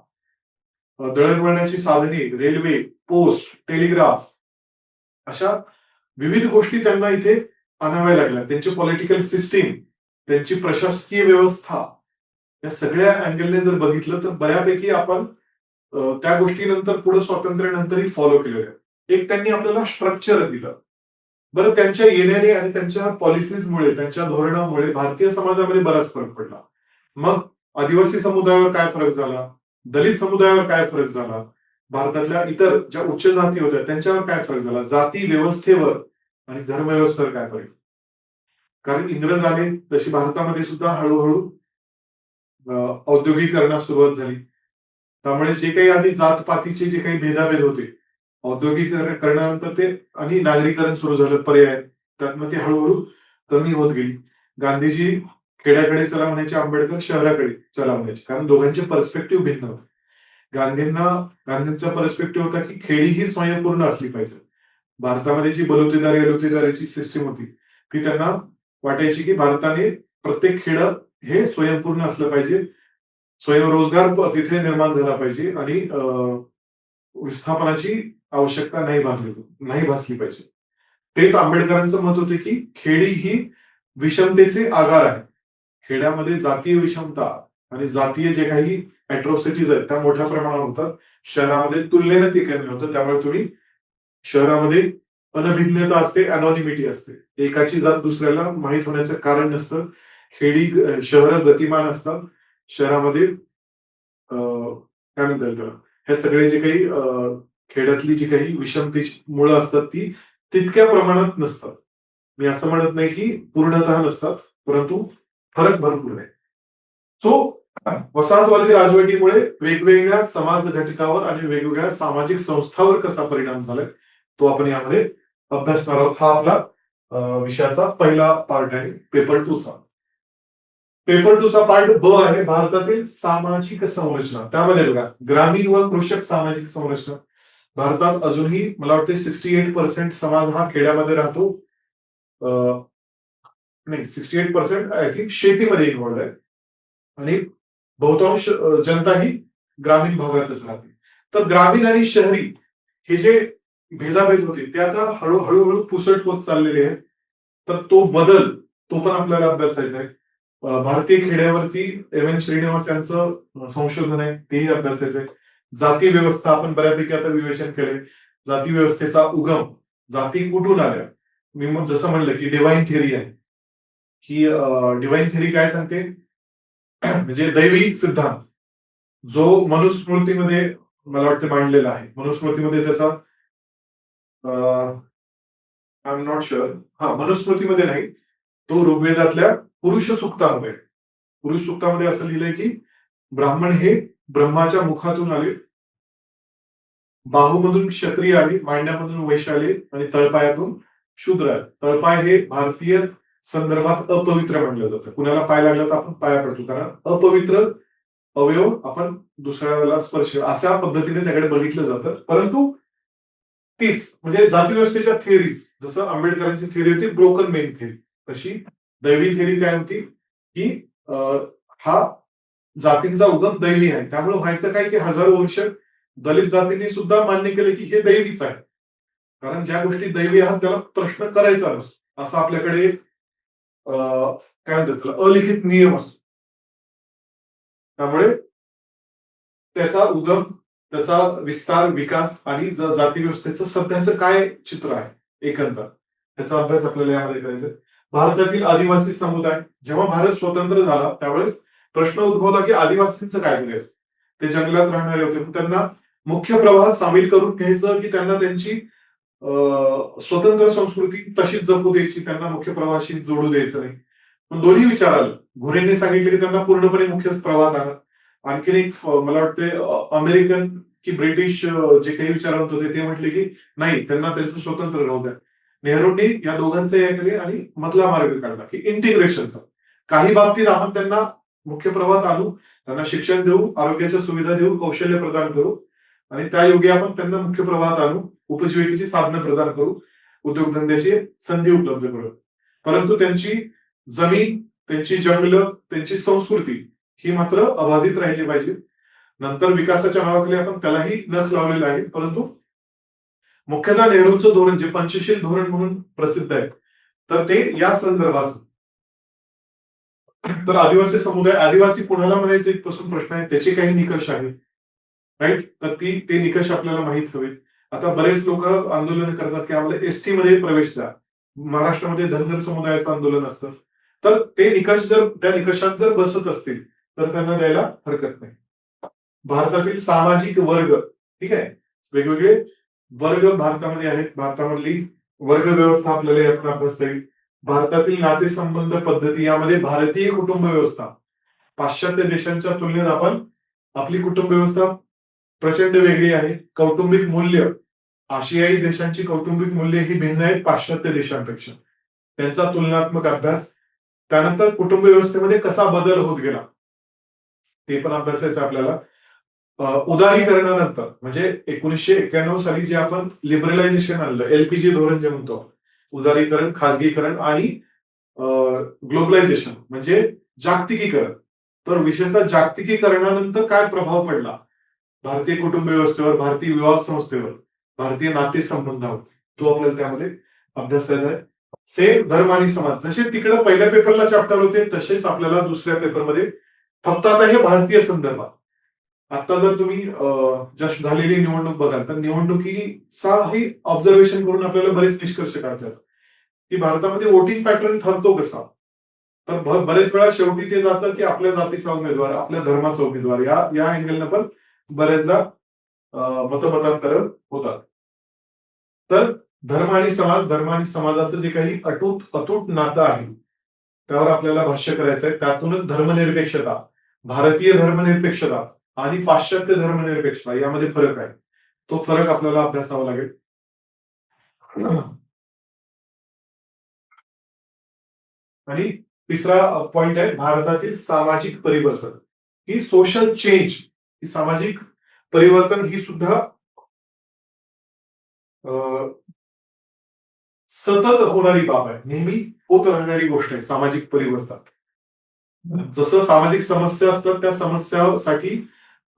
दळणवळणाची साधने, रेल्वे, पोस्ट, टेलिग्राफ अशा विविध गोष्टी त्यांना इथे आणाव्या लागल्या. त्यांची पॉलिटिकल सिस्टीम, त्यांची प्रशासकीय व्यवस्था, या सगळ्या अँगलने जर बघितलं तर बऱ्यापैकी आपण त्या गोष्टीनंतर पुढे स्वातंत्र्यानंतरही फॉलो केलेल्या. एक त्यांनी आपल्याला स्ट्रक्चर दिलं. बरं, त्यांच्या येण्याने आणि त्यांच्या पॉलिसीजमुळे, त्यांच्या धोरणामुळे भारतीय समाजामध्ये बराच फरक पडला. मग आदिवासी समुदायावर काय फरक झाला, दलित समुदायावर काय फरक झाला, भारतातल्या इतर ज्या उच्च जाती होत्या त्यांच्यावर काय फरक झाला, जाती व्यवस्थेवर आणि धर्मव्यवस्थेवर काय फरक. कारण इंग्रज आले तशी भारतामध्ये सुद्धा हळूहळू औद्योगिकरणास सुरुवात झाली. त्यामुळे जे काही आधी जातपातीचे जे काही भेदाभेद होते, औद्योगिकरणानंतर ते आणि नागरीकरण सुरू झालं पर्याय, त्यातनं ते हळूहळू कमी होत गेली. गांधीजी खेड्याकडे चला म्हणायचे, आंबेडकर शहराकडे चला म्हणायचे, कारण दोघांचे पर्स्पेक्टिव्ह भिन्न होते. गांधींचा पर्स्पेक्टिव्ह होता की खेडी ही स्वयंपूर्ण असली पाहिजे. भारतामध्ये जी बलुतेदारी सिस्टीम होती ती त्यांना वाटायची की भारताने प्रत्येक खेड हे स्वयंपूर्ण असलं पाहिजे, स्वयंरोजगार तिथे निर्माण झाला पाहिजे आणि विस्थापनाची आवश्यकता नाही भासली पाहिजे. तेच आंबेडकरांचं मत होते की खेडी ही विषमतेचे आगार आहे. खेड्यामध्ये जातीय विषमता आणि जातीय जे काही अॅट्रॉसिटीज आहेत त्या मोठ्या प्रमाणावर होतात. शहरामध्ये तुलनेने ते कमी होतं. त्यामुळे तुम्ही शहरामध्ये अनभिज्ञता असते, अनॉनिमिटी असते. एकाची जात दुसऱ्याला माहीत होण्याचं कारण नसतं. शहरं गतिमान असतात. शहरामध्ये काय म्हणता येईल त्याला, हे सगळे जे काही खेड्यातली जी काही विषमतेची मुळं असतात ती तितक्या प्रमाणात नसतात. मी असं म्हणत नाही की पूर्णतः नसतात, परंतु फरक भरपूर आहे. सो वसाहतवादी राजवटीमुळे वेगवेगळ्या समाज घटकावर आणि वेगवेगळ्या सामाजिक संस्थांवर कसा परिणाम झालाय तो आपण यामध्ये अभ्यासणार आहोत. हा आपला विषयाचा पहिला पार्ट आहे, पेपर 2 चा. पेपर 2 चा पार्ट ब आहे, भारतातील सामाजिक संरचना. त्यामध्ये बघा, ग्रामीण व कृषक सामाजिक संरचना. भारतात अजूनही मला वाटते 68% समाज हा खेड्यामध्ये राहतो. नाही, 68% आय थिंक शेतीमध्ये इन्व्हॉल्ड आहे आणि बहुतांश जनता ही ग्रामीण भागातच राहते. तर ग्रामीण आणि शहरी हे जे भेदाभेद होते ते आता हळूहळू पुसट होत चाललेले आहेत. तर तो बदल तो पण आपल्याला अभ्यासायचा आहे. भारतीय खेड्यावरती एम एन श्रीनिवास यांचं संशोधन आहे, तेही अभ्यासायचं आहे. जाती व्यवस्था आपण बऱ्यापैकी आता विवेचन केले. जाती व्यवस्थेचा उगम, जाती कुठून आल्या. मी मग जसं म्हणलं की डिवाइन थिअरी आहे. ही डिवाइन थिअरी काय सांगते, म्हणजे दैवी सिद्धांत जो मनुस्मृतीमध्ये मला वाटतं मांडलेला आहे. मनुस्मृतीमध्ये त्याचा आय एम नॉट शुअर, मनुस्मृतीमध्ये नाही, तो ऋग्वेदातल्या पुरुष सूक्तामध्ये. पुरुष सूक्तामध्ये असं लिहिलंय की ब्राह्मण हे ब्रह्माच्या मुखातून आले, बाहूमधून क्षत्रिय आले, मांड्यामधून वैश्य आले आणि तळपायातून शूद्र आले. तळपाय हे भारतीय संदर्भात अपवित्र म्हणलं जातं. कुणाला पाय लागला तर आपण पाया पडतो, कारण अपवित्र अवयव आपण दुसऱ्याला स्पर्श अशा पद्धतीने त्याकडे बघितलं जातं. परंतु तीच म्हणजे जातीव्यवस्थेच्या थिअरीज, जसं आंबेडकरांची थिअरी होती ब्रोकन मेन थिअरी, तशी दैवी थिअरी काय होती की हा जातींचा उगम दैवी आहे. त्यामुळे व्हायचं काय की हजारो वर्ष दलित जातींनी सुद्धा मान्य केलं की हे दैवीच आहे. कारण ज्या गोष्टी दैवी आहात त्याला प्रश्न करायचा नसतो, असं आपल्याकडे काय म्हणतात त्याला अलिखित नियम असतो. त्यामुळे त्याचा उगम, त्याचा विस्तार, विकास आणि जाती व्यवस्थेचं सध्याचं काय चित्र आहे एकंदर, त्याचा अभ्यास आपल्याला यामध्ये करायचा आहे. भारतातील आदिवासी समुदाय, जेव्हा भारत स्वतंत्र झाला त्यावेळेस प्रश्न उद्भवला की आदिवासींचं काय करायचं. ते जंगलात राहणारे होते, त्यांना मुख्य प्रवाहात सामील करून घ्यायचं की त्यांना त्यांची स्वतंत्र संस्कृती तशीच जपू द्यायची, त्यांना मुख्य प्रवाहाशी जोडू द्यायचं नाही. पण दोन्ही विचार आलं. घोरेंनी सांगितलं की त्यांना पूर्णपणे मुख्य प्रवाहात आणा. आणखीन एक मला वाटते अमेरिकन की ब्रिटिश जे काही विचारवंत होते ते म्हटले की नाही, त्यांना त्यांचं स्वतंत्र राहू द्या. नेहरूंनी या दोघांचे हे केले आणि मधला मार्ग काढला की इंटिग्रेशनचा. काही बाबतीत आपण त्यांना मुख्य प्रवाहात आणू, त्यांना शिक्षण देऊ, आरोग्याच्या सुविधा देऊ, कौशल्य प्रदान करू आणि त्या योगे आपण त्यांना मुख्य प्रवाहात आणू, उपजीविकेची साधनं प्रदान करू, उद्योगधंद्याची संधी उपलब्ध करू. परंतु त्यांची जमीन, त्यांची जंगलं, त्यांची संस्कृती ही मात्र अबाधित राहिली पाहिजे. नंतर विकासाच्या नावाखाली आपण त्यालाही नख लावलेला आहे. परंतु मुख्यतः नेहरूंचं धोरण जे पंचशील धोरण म्हणून प्रसिद्ध आहे, तर ते या संदर्भात. तर आदिवासी समुदाय, आदिवासी कुणाला म्हणायचं इथपासून प्रश्न आहे, त्याचे काही निकष आहेत. राईट? तर ते निकष आपल्याला माहीत हवेत. आता बरेच लोक आंदोलन करतात की आम्हाला एसटी मध्ये प्रवेश द्या. महाराष्ट्रामध्ये धनगर समुदायाचं आंदोलन असतं. तर ते निकष जर त्या निकषात जर बसत असतील तर त्यांना द्यायला हरकत नाही. भारतातील सामाजिक वर्ग, ठीक आहे, वेगवेगळे वर्ग भारतामध्ये आहेत. भारतामधली वर्ग व्यवस्था आपल्याला यातून अभ्यासता येईल. भारतातील नातेसंबंध पद्धती, यामध्ये भारतीय कुटुंब व्यवस्था पाश्चात्य देशांच्या तुलनेत आपली कुटुंब व्यवस्था प्रचंड वेगळी आहे. कौटुंबिक मूल्य, आशियाई देशांची कौटुंबिक मूल्य ही भिन्न आहेत पाश्चात्य देशांपेक्षा. त्यांचा तुलनात्मक अभ्यास. त्यानंतर कुटुंब व्यवस्थेमध्ये कसा बदल होत गेला ते पण अभ्यासायचं आपल्याला. उदारीकरणानंतर म्हणजे 1991 साली जे आपण लिबरलायझेशन आणलं, एलपीजी धोरण जे म्हणतो, उदारीकरण, खाजगीकरण आणि ग्लोबलायझेशन म्हणजे जागतिकीकरण. तर विशेषतः जागतिकीकरणानंतर काय प्रभाव पडला भारतीय कुटुंब व्यवस्थेवर, भारतीय विवाह संस्थेवर, भारतीय नातेसंबंधावर, तो आपल्याला त्यामध्ये अभ्यासायचा आहे. सेम धर्म आणि समाज, जसे तिकडे पहिल्या पेपरला चॅप्टर होते तसेच आपल्याला दुसऱ्या पेपरमध्ये, फक्त आता हे भारतीय संदर्भात. आता जर तुम्ही जस्ट झालेली निवडणूक बघाल तर निवडणुकीचाही ऑब्झर्वेशन करून आपल्याला बरेच निष्कर्ष काढतात की भारतामध्ये वोटिंग पॅटर्न ठरतो कसा. तर बरेच वेळा शेवटी ते जातं की आपल्या जातीचा उमेदवार, आपल्या धर्माचा उमेदवार, या अँगलनं पण बरेचदा मतमतांतर होतात. तर धर्म आणि समाजाचं जे काही अतूट नातं आहे त्यावर आपल्याला भाष्य करायचं आहे. त्यातूनच धर्मनिरपेक्षता, भारतीय धर्मनिरपेक्षता आणि पाश्चात्य धर्मनिरपेक्षता यामध्ये फरक आहे. तो फरक आपल्याला अभ्यासावा लागेल. आणि तिसरा पॉइंट आहे भारतातील सामाजिक परिवर्तन. ही सोशल चेंज, ही सामाजिक परिवर्तन ही सुद्धा सतत होणारी बाब आहे, नेहमी होत राहणारी गोष्ट आहे सामाजिक परिवर्तन. जसं सामाजिक समस्या असतात त्या समस्यासाठी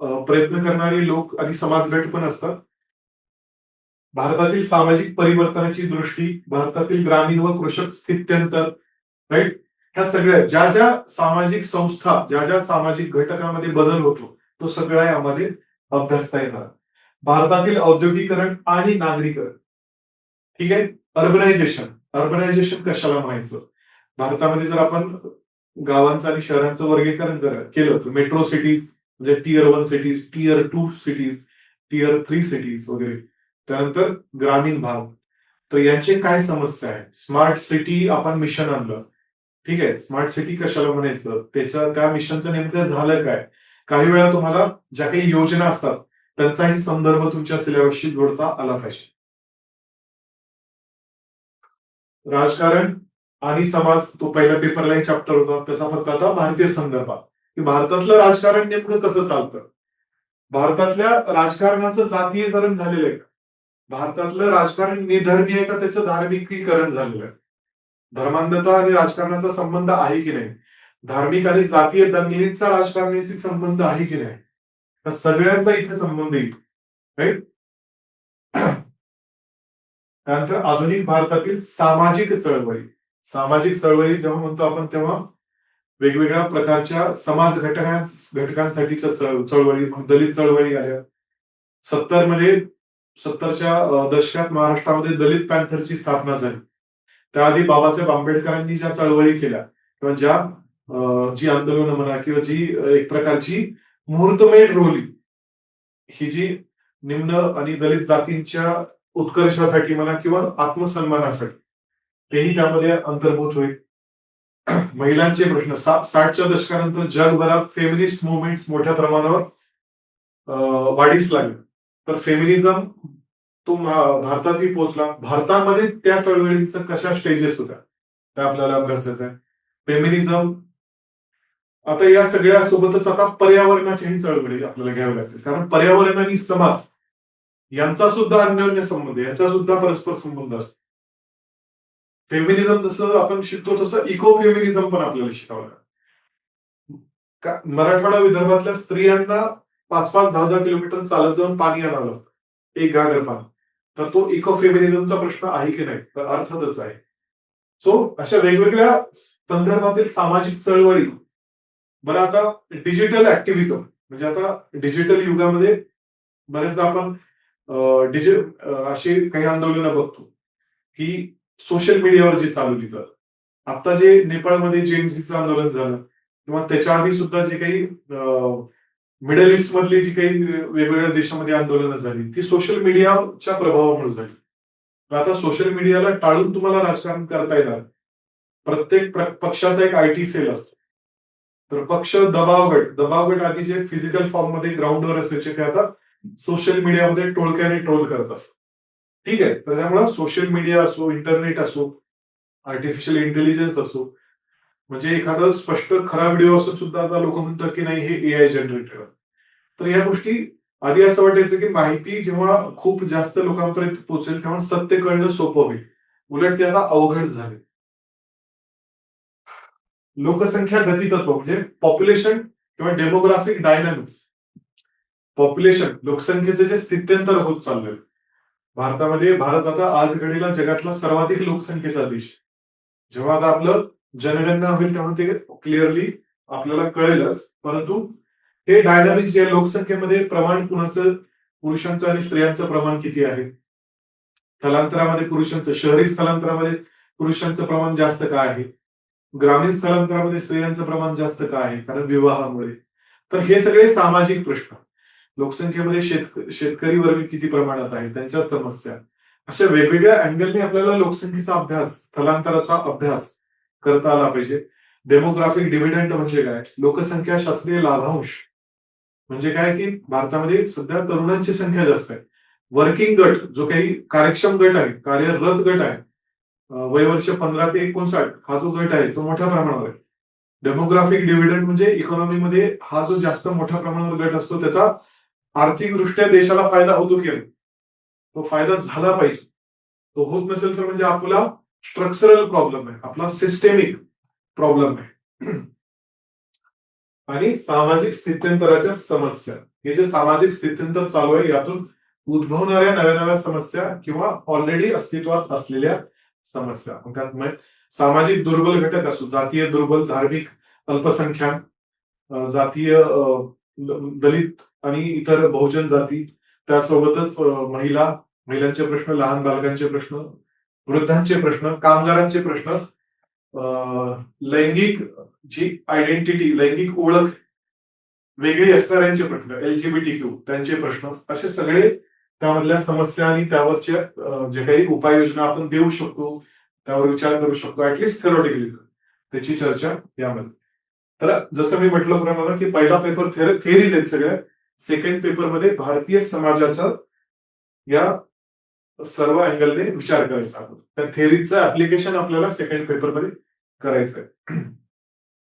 प्रयत्न करणारे लोक आणि समाजगट पण असतात. भारतातील सामाजिक परिवर्तनाची दृष्टी, भारतातील ग्रामीण व कृषक स्थित्यंतर, राईट, ह्या सगळ्या ज्या ज्या सामाजिक संस्था, ज्या ज्या सामाजिक घटकामध्ये बदल होतो तो सगळा यामध्ये अभ्यासता येणार. भारतातील औद्योगिकरण आणि नागरीकरण, ठीक आहे. अर्बनायझेशन कशाला म्हणायचं, भारतामध्ये जर आपण गावांचं आणि शहरांचं वर्गीकरण केलं तर मेट्रो सिटीज म्हणजे tier 1 cities, tier 2 cities, tier 3 cities वगैरे. त्यानंतर ग्रामीण भाग, तर यांचे काय समस्या आहे. स्मार्ट सिटी आपण मिशन आणलं, ठीक आहे. स्मार्ट सिटी कशाला म्हणायचं, त्या मिशनचं नेमकं झालं काय. काही वेळा तुम्हाला ज्या काही योजना असतात त्यांचाही संदर्भ तुमच्या सिलेबसशी जोडता आला पाहिजे. राजकारण आणि समाज, तो पहिल्या पेपरला एक चॅप्टर होता, त्याचा फक्त आता भारतीय संदर्भात की भारतातलं राजकारण नेमकं कसं चालतं. भारतातल्या राजकारणाचं जातीयकरण झालेलं आहे. भारतातलं राजकारण निधर्मी आहे का त्याचं धार्मिकीकरण झालेलं आहे. धर्मांधता आणि राजकारणाचा संबंध आहे की नाही, धार्मिक आणि जातीय दंगलींचा राजकारणाशी संबंध आहे की नाही, तर सगळ्यांचा इथे संबंध येईल. राईट. त्यानंतर आधुनिक भारतातील सामाजिक चळवळी जेव्हा म्हणतो आपण तेव्हा वेगवेगळ्या प्रकारच्या समाज घटकांसाठीच्या चळवळी, दलित चळवळी आल्या. 70च्या दशकात महाराष्ट्रामध्ये दलित पॅन्थरची स्थापना झाली. त्याआधी बाबासाहेब आंबेडकरांनी ज्या चळवळी केल्या किंवा जी आंदोलनं म्हणा किंवा जी एक प्रकारची मुहूर्तमेढ रोवली, ही जी निम्न आणि दलित जातींच्या उत्कर्षासाठी म्हणा किंवा आत्मसन्मानासाठी, तेही त्यामध्ये अंतर्भूत होईल. महिलांचे प्रश्न 60च्या दशकानंतर जगभरात फेमिनिस्ट मुवमेंट मोठ्या प्रमाणावर वाढीस लागले. तर फेमिनिझम तो भारतातही पोहोचला. भारतामध्ये त्या चळवळींचं कशा स्टेजेस होत्या त्या आपल्याला अभ्यासायचं आहे. फेमिनिझम, आता या सगळ्या सोबतच आता पर्यावरणाच्याही चळवळी आपल्याला घ्याव्या लागतील, कारण पर्यावरण आणि समाज यांचा सुद्धा अन्योन्य संबंध, यांचा सुद्धा परस्पर संबंध असतो. फेमिनिझम जसं आपण शिकतो तसं इको फेमिनिझम पण आपल्याला शिकावं लागतं. मराठवाडा विदर्भातल्या स्त्रियांना 5-5, 10-10 किलोमीटर चालत जाऊन पाणी आणावं लागतं, एक घागर पाणी. तर तो इको फेमिनिझमचा प्रश्न आहे की नाही, तर अर्थातच आहे. सो अशा वेगवेगळ्या संदर्भातील सामाजिक चळवळी. बरं, आता डिजिटल ऍक्टिव्हिजम म्हणजे आता डिजिटल युगामध्ये बरेचदा आपण अशी काही आंदोलनं बघतो की सोशल मीडियावर जे चालवली जातात. आता जे नेपाळमध्ये जेएनझीचं आंदोलन झालं किंवा त्याच्या आधी सुद्धा जे काही मिडल ईस्ट मधली जी काही वेगवेगळ्या देशामध्ये आंदोलनं झाली ती सोशल मीडियाच्या प्रभावामुळे झाली. तर आता सोशल मीडियाला टाळून तुम्हाला राजकारण करता येणार. प्रत्येक पक्षाचा एक आयटी सेल असतो. तर पक्ष दबाव गट आधी जे फिजिकल फॉर्म मध्ये ग्राउंडवर असायचे ते आता सोशल मीडियामध्ये टोळक्याने ट्रोल करत असतात. ठीक आहे. तर त्यामुळे सोशल मीडिया असो, इंटरनेट असो, आर्टिफिशियल इंटेलिजन्स असो, म्हणजे एखादा स्पष्ट खरा व्हिडिओ असून सुद्धा आता लोक म्हणतात की नाही हे एआय जनरेटेड. तर या गोष्टी आधी असं वाटायचं की माहिती जेव्हा खूप जास्त लोकांपर्यंत पोहोचेल तेव्हा सत्य कळणं सोपं होईल. उलट ते आता अवघड झाले. लोकसंख्या गतितत्व म्हणजे पॉप्युलेशन किंवा डेमोग्राफिक डायनॅमिक्स. पॉप्युलेशन लोकसंख्येचे जे स्थित्यंतर होत चाललंय. भारत आता आज घडीला जगातला सर्वाधिक लोकसंख्येचा देश. जेव्हा आता आपलं जनगणना होईल तेव्हा ते क्लिअरली आपल्याला कळेलच. परंतु हे डायनामिक जे लोकसंख्येमध्ये प्रमाण कुणाचं पुरुषांचं आणि स्त्रियांचं प्रमाण किती आहे. स्थलांतरामध्ये पुरुषांचं, शहरी स्थलांतरामध्ये पुरुषांचं प्रमाण जास्त का आहे. ग्रामीण स्थलांतरामध्ये स्त्रियांचं प्रमाण जास्त का आहे, कारण विवाहामुळे. तर हे सगळे सामाजिक प्रश्न. लोकसंख्येमध्ये शेतकरी वर्ग किती प्रमाणात आहे, त्यांच्या समस्या. अशा वेगवेगळ्या अँगलने आपल्याला लोकसंख्येचा अभ्यास, स्थलांतराचा अभ्यास करता आला पाहिजे. डेमोग्राफिक डिव्हिडंड म्हणजे काय, लोकसंख्या शास्त्रीय लाभांश म्हणजे काय की भारतामध्ये सध्या तरुणांची संख्या जास्त आहे. वर्किंग गट जो काही कार्यक्षम गट आहे, कार्यरत गट आहे, वयवर्ष 15 ते 59 हा जो गट आहे तो मोठ्या प्रमाणावर आहे. डेमोग्राफिक डिव्हिडंड म्हणजे इकॉनॉमीमध्ये हा जो जास्त मोठ्या प्रमाणावर गट असतो त्याचा आर्थिकदृष्ट्या देशाला फायदा होतो की नाही, तो फायदा झाला पाहिजे. तो होत नसेल तर म्हणजे आपला स्ट्रक्चरल प्रॉब्लेम आहे, आपला सिस्टेमिक प्रॉब्लेम आहे. आणि सामाजिक स्थित्यंतराच्या समस्या. हे जे सामाजिक स्थित्यंतर चालू आहे यातून उद्भवणाऱ्या नव्या नव्या समस्या किंवा ऑलरेडी अस्तित्वात असलेल्या समस्या. त्यात सामाजिक दुर्बल घटक असो, जातीय दुर्बल, धार्मिक अल्पसंख्याक, जातीय दलित आणि इतर बहुजन जाती, त्यासोबतच महिलांचे प्रश्न, लहान बालकांचे प्रश्न, वृद्धांचे प्रश्न, कामगारांचे प्रश्न, लैंगिक जी आयडेंटिटी, लैंगिक ओळख वेगळी असणाऱ्यांचे प्रश्न, एलजीबीटीक्यू त्यांचे प्रश्न, असे सगळे त्यामधल्या समस्या आणि त्यावरच्या जे काही उपाययोजना आपण देऊ शकतो, त्यावर विचार करू शकतो, ऍटलिस्ट थेरोटिकली त्याची चर्चा यामध्ये. तर जसं मी म्हटलं प्रमाणे की पहिला पेपर थेरीज आहेत सगळ्या. सेकंड पेपरमध्ये भारतीय समाजाचा या सर्व अँगलने विचार करायचा. त्या थेरीजचं ऍप्लिकेशन आपल्याला सेकंड पेपरमध्ये करायचं आहे.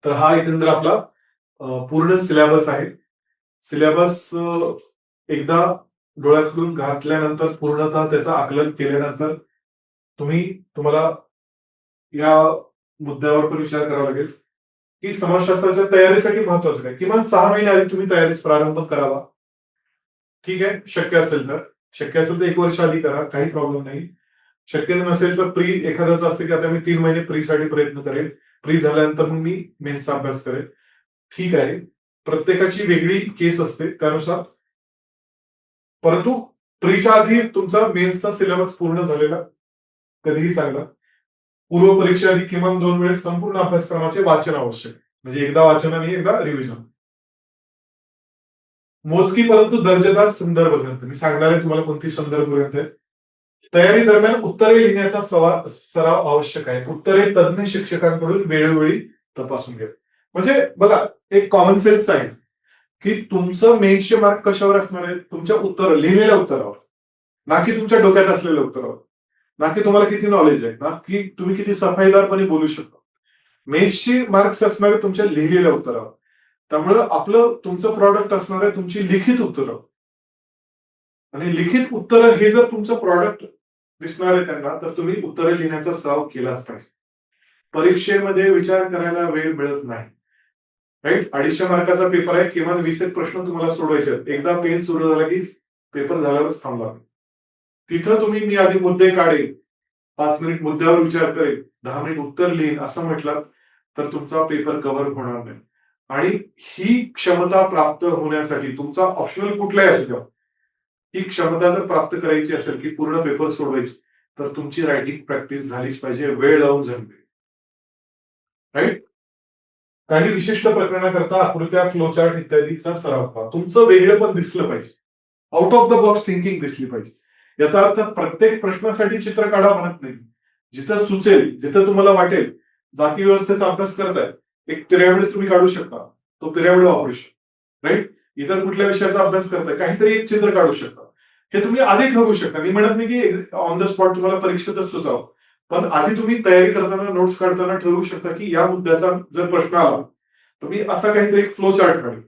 तर हा एकंदर आपला पूर्ण सिलेबस आहे. सिलेबस एकदा डोळ्याखालून घातल्यानंतर, पूर्णतः त्याचं आकलन केल्यानंतर तुम्हाला या मुद्द्यावर पण विचार करावा लागेल की समाजशास्त्राच्या तयारीसाठी महत्वाचं काय. किमान 6 महिने आधी तुम्ही तयारीस प्रारंभ करावा. ठीक आहे, शक्य असेल तर 1 वर्ष आधी करा, काही प्रॉब्लेम नाही. शक्य नसेल तर प्री एखाद्याचं असतं की आता मी 3 महिने प्रीसाठी प्रयत्न करेन, प्री झाल्यानंतर मग मी मेन्सचा अभ्यास करेन. ठीक आहे, प्रत्येकाची वेगळी केस असते त्यानुसार. परंतु प्रीच्या आधी तुमचा मेन्सचा सिलेबस पूर्ण झालेला कधीही चांगला. पूर्व परीक्षा आधी किमान 2 वेळेस संपूर्ण अभ्यासक्रमाचे वाचन आवश्यक. म्हणजे एकदा वाचन आणि एकदा रिव्हिजन. मोजकी परंतु दर्जेदार संदर्भ ग्रंथ. मी सांगणार आहे तुम्हाला कोणती संदर्भ ग्रंथ आहे. तयारी दरम्यान उत्तरे लिहिण्याचा सराव आवश्यक आहे. उत्तरे तज्ञ शिक्षकांकडून वेळोवेळी तपासून घ्या. म्हणजे बघा, एक कॉमन सेन्स आहे की तुमचं मेन्सचे मार्क कशावर असणार आहे, तुमच्या लिहिलेल्या उत्तरावर, ना की तुमच्या डोक्यात असलेल्या उत्तरावर, ना की तुम्हाला किती नॉलेज आहे, ना की तुम्ही किती सफाईदारपणे बोलू शकता. मेन्सची मार्क्स असणार आहे तुमच्या लिहिलेल्या उत्तरावर. त्यामुळं तुमचं प्रॉडक्ट असणार आहे तुमची लिखित उत्तरं. आणि लिखित उत्तरं हे जर तुमचं प्रॉडक्ट दिसणार आहे त्यांना, तर तुम्ही उत्तरं लिहिण्याचा सराव केलाच पाहिजे. परीक्षेमध्ये विचार करायला वेळ मिळत नाही. राईट, 250 मार्काचा पेपर आहे, किमान 20 प्रश्न तुम्हाला सोडवायचे आहेत. एकदा पेन सुरू झाला की पेपर झाल्यावरच थांबला. तिथं मी आधी मुद्दे काढेन, 5 मिनिट मुद्द्यावर विचार करेल, 10 मिनिट उत्तर लिहीन असं म्हटलं तर तुमचा पेपर कव्हर होणार नाही. आणि ही क्षमता प्राप्त होण्यासाठी तुमचा ऑप्शनल कुठलाही असू द्या, ही क्षमता जर प्राप्त करायची असेल की पूर्ण पेपर सोडवायची, तर तुमची रायटिंग प्रॅक्टिस झालीच पाहिजे, वेळ लावून झाली पाहिजे. राईट? काही विशिष्ट प्रकरणाकरता आकृत्या, फ्लोचार्ट इत्यादीचा सराव करा. तुमचं वेगळं पण दिसलं पाहिजे. Out of the box thinking दिसली पाहिजे. याचा अर्थ प्रत्येक प्रश्नासाठी चित्र काढा म्हणत नाही. जिथं सुचेल, जिथं तुम्हाला वाटेल, जाती व्यवस्थेचा अभ्यास करताय, एक पिरॅमिड तुम्ही काढू शकता. तो पिरॅमिड वापरू शकता. राईट? इतर कुठल्या विषयाचा अभ्यास करताय, काहीतरी एक चित्र काढू शकता. हे तुम्ही आधी ठरवू शकता. मी म्हणत नाही की ऑन द स्पॉट तुम्हाला परीक्षेतच सुचावं. पण आधी तुम्ही तयारी करताना, नोट्स काढताना ठरवू शकता की या मुद्द्याचा जर प्रश्न आला, तर मी असा काहीतरी एक फ्लो चार्ट काढेल.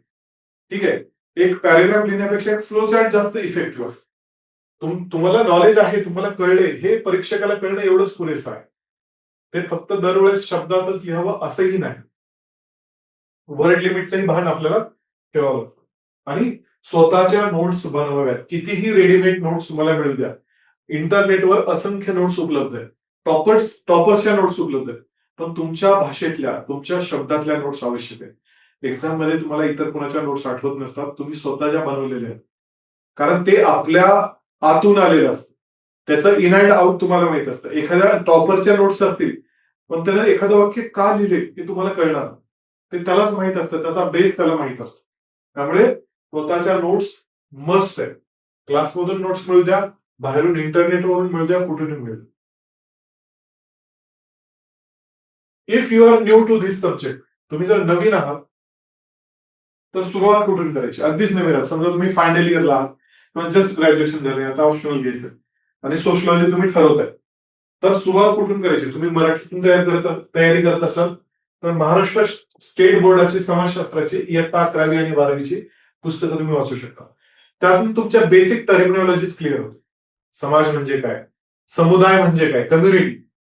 ठीक आहे? एक पॅरेग्राफ लिहिण्यापेक्षा एक फ्लो चार्ट जास्त इफेक्टिव्ह असतो. तुम्हाला नॉलेज आहे, तुम्हाला कळले, हे परीक्षकाला कळणं एवढंच पुरेसं आहे. ते फक्त दरवेळेस शब्दातच लिहावं असंही नाही. वर्ड लिमिटचंही भान आपल्याला ठेवावं लागतं. आणि स्वतःच्या नोट्स बनवाव्यात. कितीही रेडीमेड नोट्स तुम्हाला मिळू द्या. इंटरनेटवर असंख्य नोट्स उपलब्ध आहेत. टॉपर्सच्या नोट्स उपलब्ध आहेत. पण तुमच्या भाषेतल्या, तुमच्या शब्दातल्या नोट्स आवश्यक आहेत. एक्झाम मध्ये तुम्हाला इतर कोणाच्या नोट्स आठवत नसतात, तुम्ही स्वतःच्या बनवलेल्या आहेत. कारण ते आपल्या आतून आलेलं असतं. त्याचं इन अँड आउट तुम्हाला माहित असतं. एखाद्या टॉपरच्या नोट्स असतील, पण त्याला एखादं वाक्य का लिहिले ते तुम्हाला कळणार. ते त्यालाच माहित असतं, त्याचा बेस त्याला माहित असतो. त्यामुळे स्वतःच्या नोट्स मस्ट आहे. क्लासमधून नोट्स मिळू द्या, बाहेरून इंटरनेटवरून मिळू द्या, कुठूनही मिळू द्या. If you are new to this subject, तुम्ही जर नवीन आहात, तर सुरुवात कुठून करायची? अगदीच नवीन आहात. समजा तुम्ही फायनल इयरला आहात किंवा जस्ट ग्रॅज्युएशन झाले, आता ऑप्शनल घ्यायचं आणि सोशलॉजी तुम्ही ठरवताय. तर सुरुवात कुठून करायची? तुम्ही मराठीतून तयारी करत असाल तर महाराष्ट्र स्टेट बोर्डाची समाजशास्त्राची इयत्ता 11वी आणि 12वीची पुस्तकं तुम्ही वाचू शकता. त्यातून तुमच्या बेसिक टर्मिनॉलॉजीज क्लिअर होते. समाज म्हणजे काय? समुदाय म्हणजे काय? कम्युनिटी,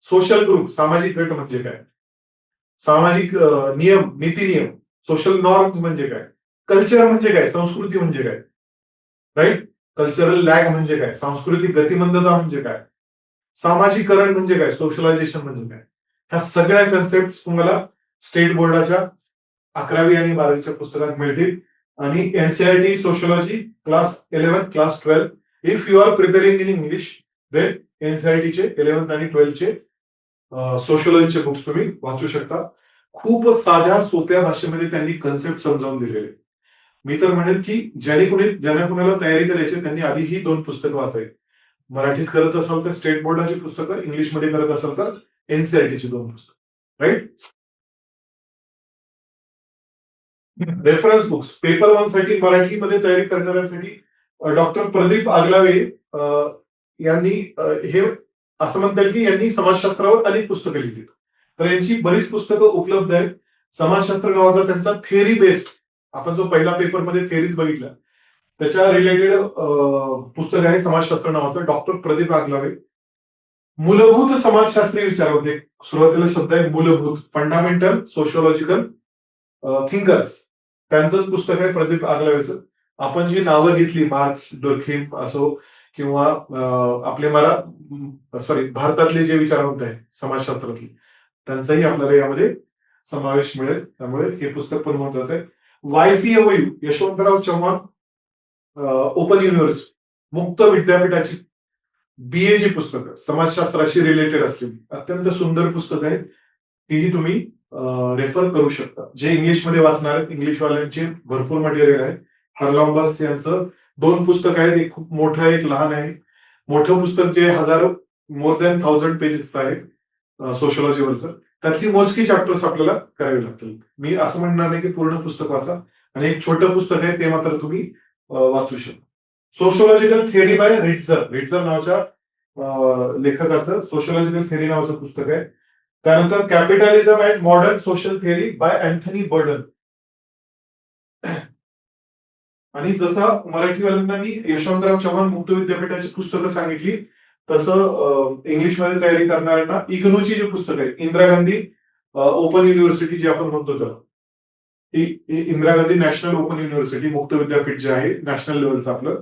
सोशल ग्रुप, सामाजिक गट म्हणजे काय? सामाजिक नियम, नीती नियम, सोशल नॉर्म म्हणजे काय? कल्चर म्हणजे काय? संस्कृती म्हणजे काय? राईट? कल्चरल लॅग म्हणजे काय? सांस्कृतिक गतिमंदता म्हणजे काय? सामाजिकरण म्हणजे काय? सोशलायझेशन म्हणजे काय? ह्या सगळ्या कन्सेप्ट तुम्हाला स्टेट बोर्डाच्या 11वी आणि 12वीच्या पुस्तकात मिळतील. आणि NCERT sociology class 11, class 12, if you are preparing in English, then एनसीईआरटीचे 11th आणि 12thचे सोशलॉजीचे बुक्स तुम्ही वाचू शकता. खूप साध्या सोप्या भाषेमध्ये त्यांनी कन्सेप्ट समजावून दिलेले. मी तर म्हणेल की ज्यांना कुणाला तयारी करायची त्यांनी आधी ही 2 पुस्तकं वाचावी. मराठीत करत असाल तर स्टेट बोर्डाची पुस्तकं, इंग्लिशमध्ये करत असाल तर एनसीईआरटीची 2 पुस्तकं. राईट? रेफरन्स बुक्स पेपर 1 साठी मराठीमध्ये तयारी करणाऱ्यांसाठी डॉक्टर प्रदीप आगलावे यांनी हे असं म्हणता येईल की यांनी समाजशास्त्रावर अनेक पुस्तकं लिहिली. तर यांची बरीच पुस्तकं उपलब्ध आहेत. समाजशास्त्र नावाचा त्यांचा थेअरी बेस्ड, आपण जो पहिला पेपरमध्ये थेअरीज बघितला, त्याच्या रिलेटेड पुस्तक आहे समाजशास्त्र नावाचं. डॉक्टर प्रदीप आगलावे. मूलभूत समाजशास्त्रीय विचार होते. सुरुवातीला शब्द आहे मूलभूत, फंडामेंटल सोशिओलॉजिकल थिंकर्स. त्यांचंच पुस्तक आहे प्रदीप आगलावेचं. आपण जी नावं घेतली, मार्क्स, डुर्खीम असो किंवा आपले भारतातले जे विचारवंत आहेत समाजशास्त्रातले, त्यांचाही आपल्याला यामध्ये समावेश मिळेल. त्यामुळे हे पुस्तक पण महत्वाचं आहे. YCMU Yashwantrao Chavan open university, मुक्त विद्यापीठाची BA पुस्तकं समाजशास्त्राशी रिलेटेड असलेली अत्यंत सुंदर पुस्तक आहेत. तीही तुम्ही रेफर करू शकता. जे इंग्लिशमध्ये वाचणार आहेत, इंग्लिशवाल्यांचे भरपूर मटेरियल आहे. हरलॉम्बस यांचं 2 पुस्तक आहेत, एक खूप मोठं आहे, एक लहान आहे. मोठं पुस्तक जे मोर दॅन 1000 पेजेसचं आहे सोशलॉजीवरचं, त्यातली मोजकी चॅप्टर्स आपल्याला करावी लागतील. मी असं म्हणणार नाही की पूर्ण पुस्तक वाचा, आणि एक छोटं पुस्तक आहे ते मात्र तुम्ही वाचू शकता. सोशोलॉजिकल थिअरी बाय रिट्झर नावाच्या लेखकाचं सोशोलॉजिकल थिअरी नावाचं पुस्तक आहे. त्यानंतर capitalism and modern social theory by Anthony Burden. आणि जसं मराठीवाल्यांना मी यशवंतराव चव्हाण मुक्त विद्यापीठाची पुस्तकं सांगितली, तसं इंग्लिशमध्ये तयारी करणाऱ्यांना इग्नूची जी पुस्तकं आहेत, इंदिरा गांधी ओपन युनिव्हर्सिटी जी आपण म्हणतो त्याला, Indira Gandhi national open university मुक्त विद्यापीठ जे आहे नॅशनल लेवलचं आपलं,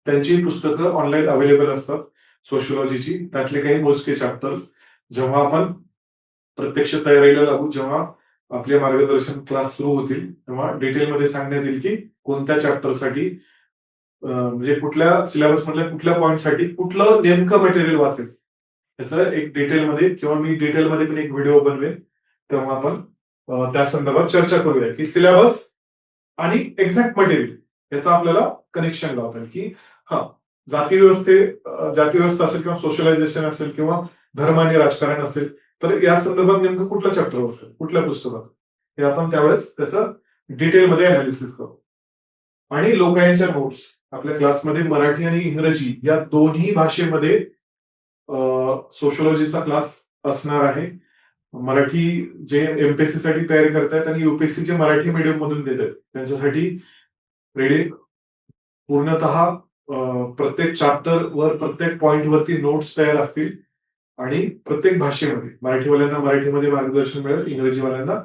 त्यांची पुस्तकं ऑनलाईन अवेलेबल असतात. सोशिओलॉजीची, त्यातले काही मोजके चॅप्टर्स जेव्हा आपण प्रत्यक्ष तयारीला लागू, जेव्हा आपले मार्गदर्शन क्लास सुरू होतील, तेव्हा डिटेलमध्ये सांगण्यात येईल की कोणत्या चॅप्टरसाठी म्हणजे कुठल्या सिलेबस मधल्या कुठल्या पॉईंटसाठी कुठलं नेमकं मटेरियल वाचायचं, याचं एक डिटेलमध्ये, किंवा मी डिटेलमध्ये पण एक व्हिडिओ बनवेन, तेव्हा आपण त्या संदर्भात चर्चा करूया की सिलेबस आणि एक्झॅक्ट मटेरियल याचं आपल्याला कनेक्शन लावता येईल की हा जाती व्यवस्था असेल किंवा सोशलायझेशन असेल किंवा धर्म आणि राजकारण असेल, तर या संदर्भात नेमकं कुठलं चॅप्टर असेल, कुठल्या पुस्तकात, हे आपण त्यावेळेस त्याचं डिटेलमध्ये अनालिसिस करू. आणि लोकांच्या नोट्स आपल्या क्लासमध्ये मराठी आणि इंग्रजी या दोन्ही भाषेमध्ये सोशिओलॉजीचा क्लास असणार आहे. मराठी जे एमपीएससी साठी तयारी करतायत आणि युपीएससी जे मराठी मीडियम मधून देत आहेत त्यांच्यासाठी रेडी पूर्णतः प्रत्येक चॅप्टर वर प्रत्येक पॉइंट वरती नोट्स तयार असतील आणि प्रत्येक भाषेमध्ये मराठीवाल्यांना मराठीमध्ये मार्गदर्शन मिळेल, इंग्रजीवाल्यांना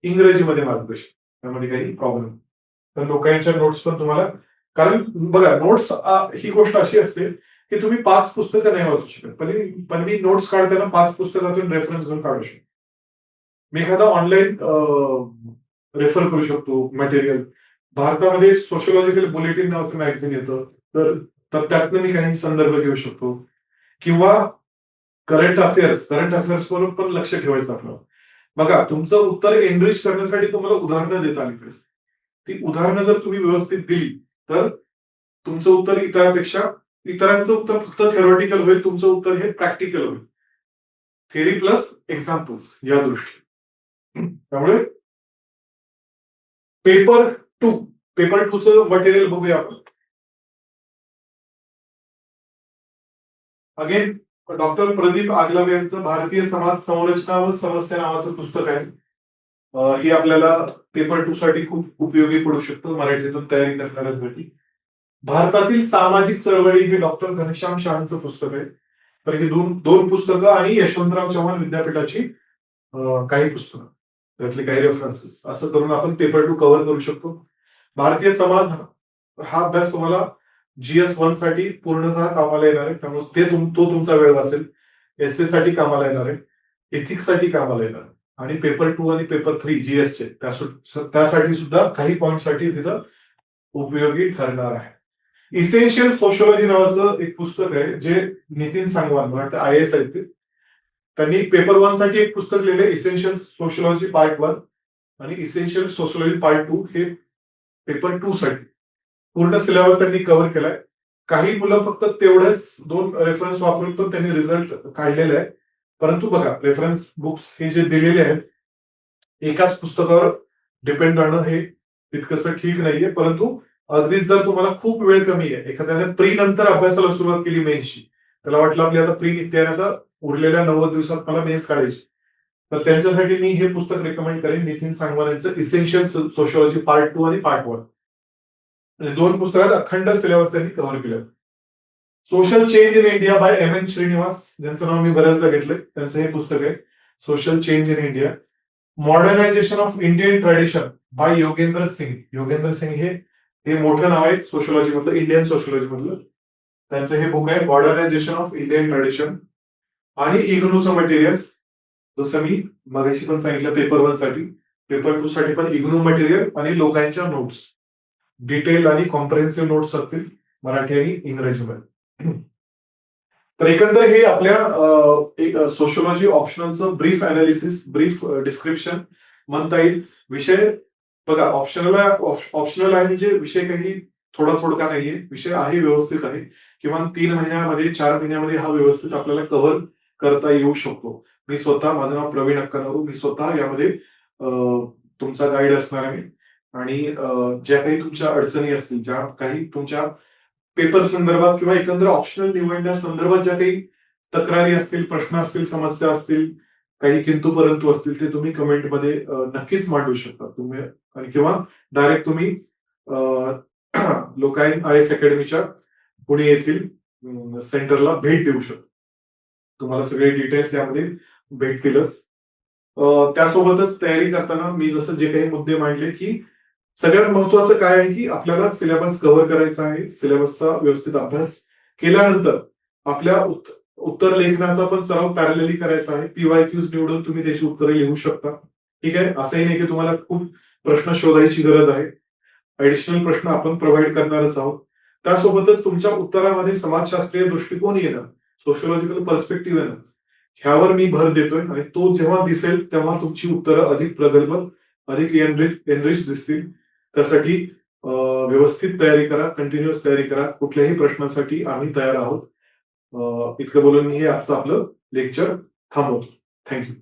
इंग्रजीमध्ये मार्गदर्शन, त्यामध्ये काही प्रॉब्लेम. तर लोकांच्या नोट्स पण तुम्हाला, कारण बघा नोट्स ही गोष्ट अशी असते की तुम्ही 5 पुस्तकं नाही वाचू शकत, पण मी नोट्स काढताना 5 पुस्तकातून रेफरन्स घेऊन काढू शकतो. मी एखादा ऑनलाईन रेफर करू शकतो मटेरियल. भारतामध्ये सोशिओलॉजिकल बुलेटिन नावाचं मॅगझिन येतं, तर त्यातनं मी काही संदर्भ घेऊ शकतो, किंवा करंट अफेअर्सवर पण लक्ष ठेवायचं आपल्याला. बघा तुमचं उत्तर एनरिच करण्यासाठी तुम्हाला उदाहरणं देता आली पाहिजे. ती उदाहरणं जर तुम्ही व्यवस्थित दिली तर तुमचं उत्तर इतरांचं उत्तर फक्त थेरॉटिकल होईल, तुमचं उत्तर हे प्रॅक्टिकल होईल. थेरी प्लस एक्झाम्पल्स या दृष्टी. त्यामुळे पेपर 2चं मटेरियल बघूया आपण. अगेन डॉक्टर प्रदीप आगलावे यांचं भारतीय समाज संरचना व समस्या नावाचं पुस्तक आहे. ही आपल्याला पेपर 2 साठी खूप उपयोगी पडू शकतं मराठीतून तयारी करणाऱ्यांसाठी. भारतातील सामाजिक चळवळी हे डॉक्टर घनश्याम शहांचं पुस्तक आहे. तर ही दोन पुस्तकं आणि यशवंतराव चव्हाण विद्यापीठाची काही पुस्तकं, त्यातले काही रेफरन्सेस, असं करून आपण पेपर 2 कव्हर करू शकतो. भारतीय समाज हा अभ्यास तुम्हाला GS1 साठी पूर्णतः कामाला येणार आहे, त्यामुळे तो तुमचा वेळ वाचेल. एसए साठी कामाला येणार आहे, एथिक्स साठी कामाला येणार आहे, आणि पेपर 2 आणि पेपर 3 GSचे त्यासाठी सुद्धा काही पॉईंटसाठी तिथं उपयोगी ठरणार आहे. इसेन्शियल सोशिओलॉजी नावाचं एक पुस्तक आहे जे नितीन सांगवान, मला वाटतं IAS आहेत ते, त्यांनी पेपर 1 साठी एक पुस्तक लिहिलंय, इसेन्शियल सोशिओलॉजी पार्ट 1 आणि इसेन्शियल सोशिओलॉजी पार्ट 2, हे पेपर 2 साठी पूर्ण सिलेबस त्यांनी कव्हर केलाय. काही मुलं फक्त तेवढेच 2 रेफरन्स वापरून पण त्यांनी रिझल्ट काढलेला आहे. परंतु बघा रेफरन्स बुक्स हे जे दिलेले आहेत एकाच पुस्तकावर डिपेंड राहणं हे तितकंसं ठीक नाहीये. परंतु अगदीच जर तुम्हाला खूप वेळ कमी आहे, एखाद्याने प्री नंतर अभ्यासाला सुरुवात केली मेन्सची, त्याला वाटलं आपली आता प्री निघते आणि आता उरलेल्या 90 दिवसात मला मेन्स काढायची, तर त्यांच्यासाठी मी हे पुस्तक रेकमेंड करेन, नितीन सांगवान यांचं इसेन्शियल सोशिओलॉजी पार्ट 2 आणि पार्ट 1. म्हणजे 2 पुस्तकात अखंड सिलेबस त्यांनी कव्हर केलं. Social change in India by MN Srinivas, ज्यांचं नाव मी बऱ्याचदा घेतलंय, त्यांचं हे पुस्तक आहे social change in India. Modernisation of Indian tradition by Yogendra Singh हे मोठं नाव आहे सोशिओलॉजी मधलं, इंडियन सोशिओलॉजी मधलं. त्यांचं हे बुक आहे मॉडर्नायझेशन ऑफ इंडियन ट्रेडिशन. आणि इग्नूचं मटेरियल्स, जसं मी मगाशी पण सांगितलं पेपर 1 साठी, पेपर 2 साठी पण इग्नू मटेरियल आणि लोकांच्या नोट्स, डिटेल आणि कॉम्प्रेहेन्सिव्ह नोट्स असतील मराठी आणि इंग्रजीमध्ये. तर एकंदर हे आपल्या सोशिओलॉजी ऑप्शनलचं ब्रीफ अनालिसिस, ब्रीफ डिस्क्रिप्शन म्हणता येईल. विषय बघा ऑप्शनल आहे म्हणजे विषय काही थोडा नाहीये, विषय आहे व्यवस्थित आहे. किमान 3 महिन्यामध्ये 4 महिन्यामध्ये हा व्यवस्थित आपल्याला कव्हर करता येऊ शकतो. मी स्वतः, माझं नाव प्रवीण अक्कनवरू, मी स्वतः यामध्ये तुमचा गाईड असणार आहे. आणि ज्या काही तुमच्या अडचणी असतील, ज्या काही तुमच्या पेपर संदर्भात किंवा एकंदर ऑप्शनल निवडण्यासंदर्भात ज्या काही तक्रारी असतील, प्रश्न असतील, समस्या असतील, काही किंतु परंतु असतील, ते तुम्ही कमेंटमध्ये नक्कीच मांडू शकता तुम्ही, आणि किंवा डायरेक्ट तुम्ही लोकायन IAS अकॅडमीच्या पुणे येथील सेंटरला भेट देऊ शकता. तुम्हाला सगळे डिटेल्स यामध्ये भेटतीलच. त्यासोबतच तयारी करताना मी जसं जे काही मुद्दे मांडले की सगळ्यात महत्वाचं काय आहे की आपल्याला सिलेबस कव्हर करायचा आहे. सिलेबसचा व्यवस्थित अभ्यास केल्यानंतर आपल्या उत्तर लेखनाचा पण सराव पॅरलली करायचा आहे. PYQs निवडून तुम्ही त्याची उत्तरे लिहू शकता. ठीक आहे. असंही नाही की तुम्हाला खूप प्रश्न शोधायची गरज आहे. ऍडिशनल प्रश्न आपण प्रोव्हाइड करणारच आहोत. त्यासोबतच तुमच्या उत्तरामध्ये समाजशास्त्रीय दृष्टिकोन येणं, सोशिओलॉजिकल पर्स्पेक्टिव्ह येणं, ह्यावर मी भर देतोय आणि तो जेव्हा दिसेल तेव्हा तुमची उत्तरं अधिक प्रगल्भ, अधिक एनरिच दिसतील. त्यासाठी व्यवस्थित तयारी करा, कंटिन्युअस तयारी करा. कुठल्याही प्रश्नासाठी आम्ही तयार आहोत. इतकं बोलून मी हे आजचं आपलं लेक्चर थांबवतो. थँक्यू.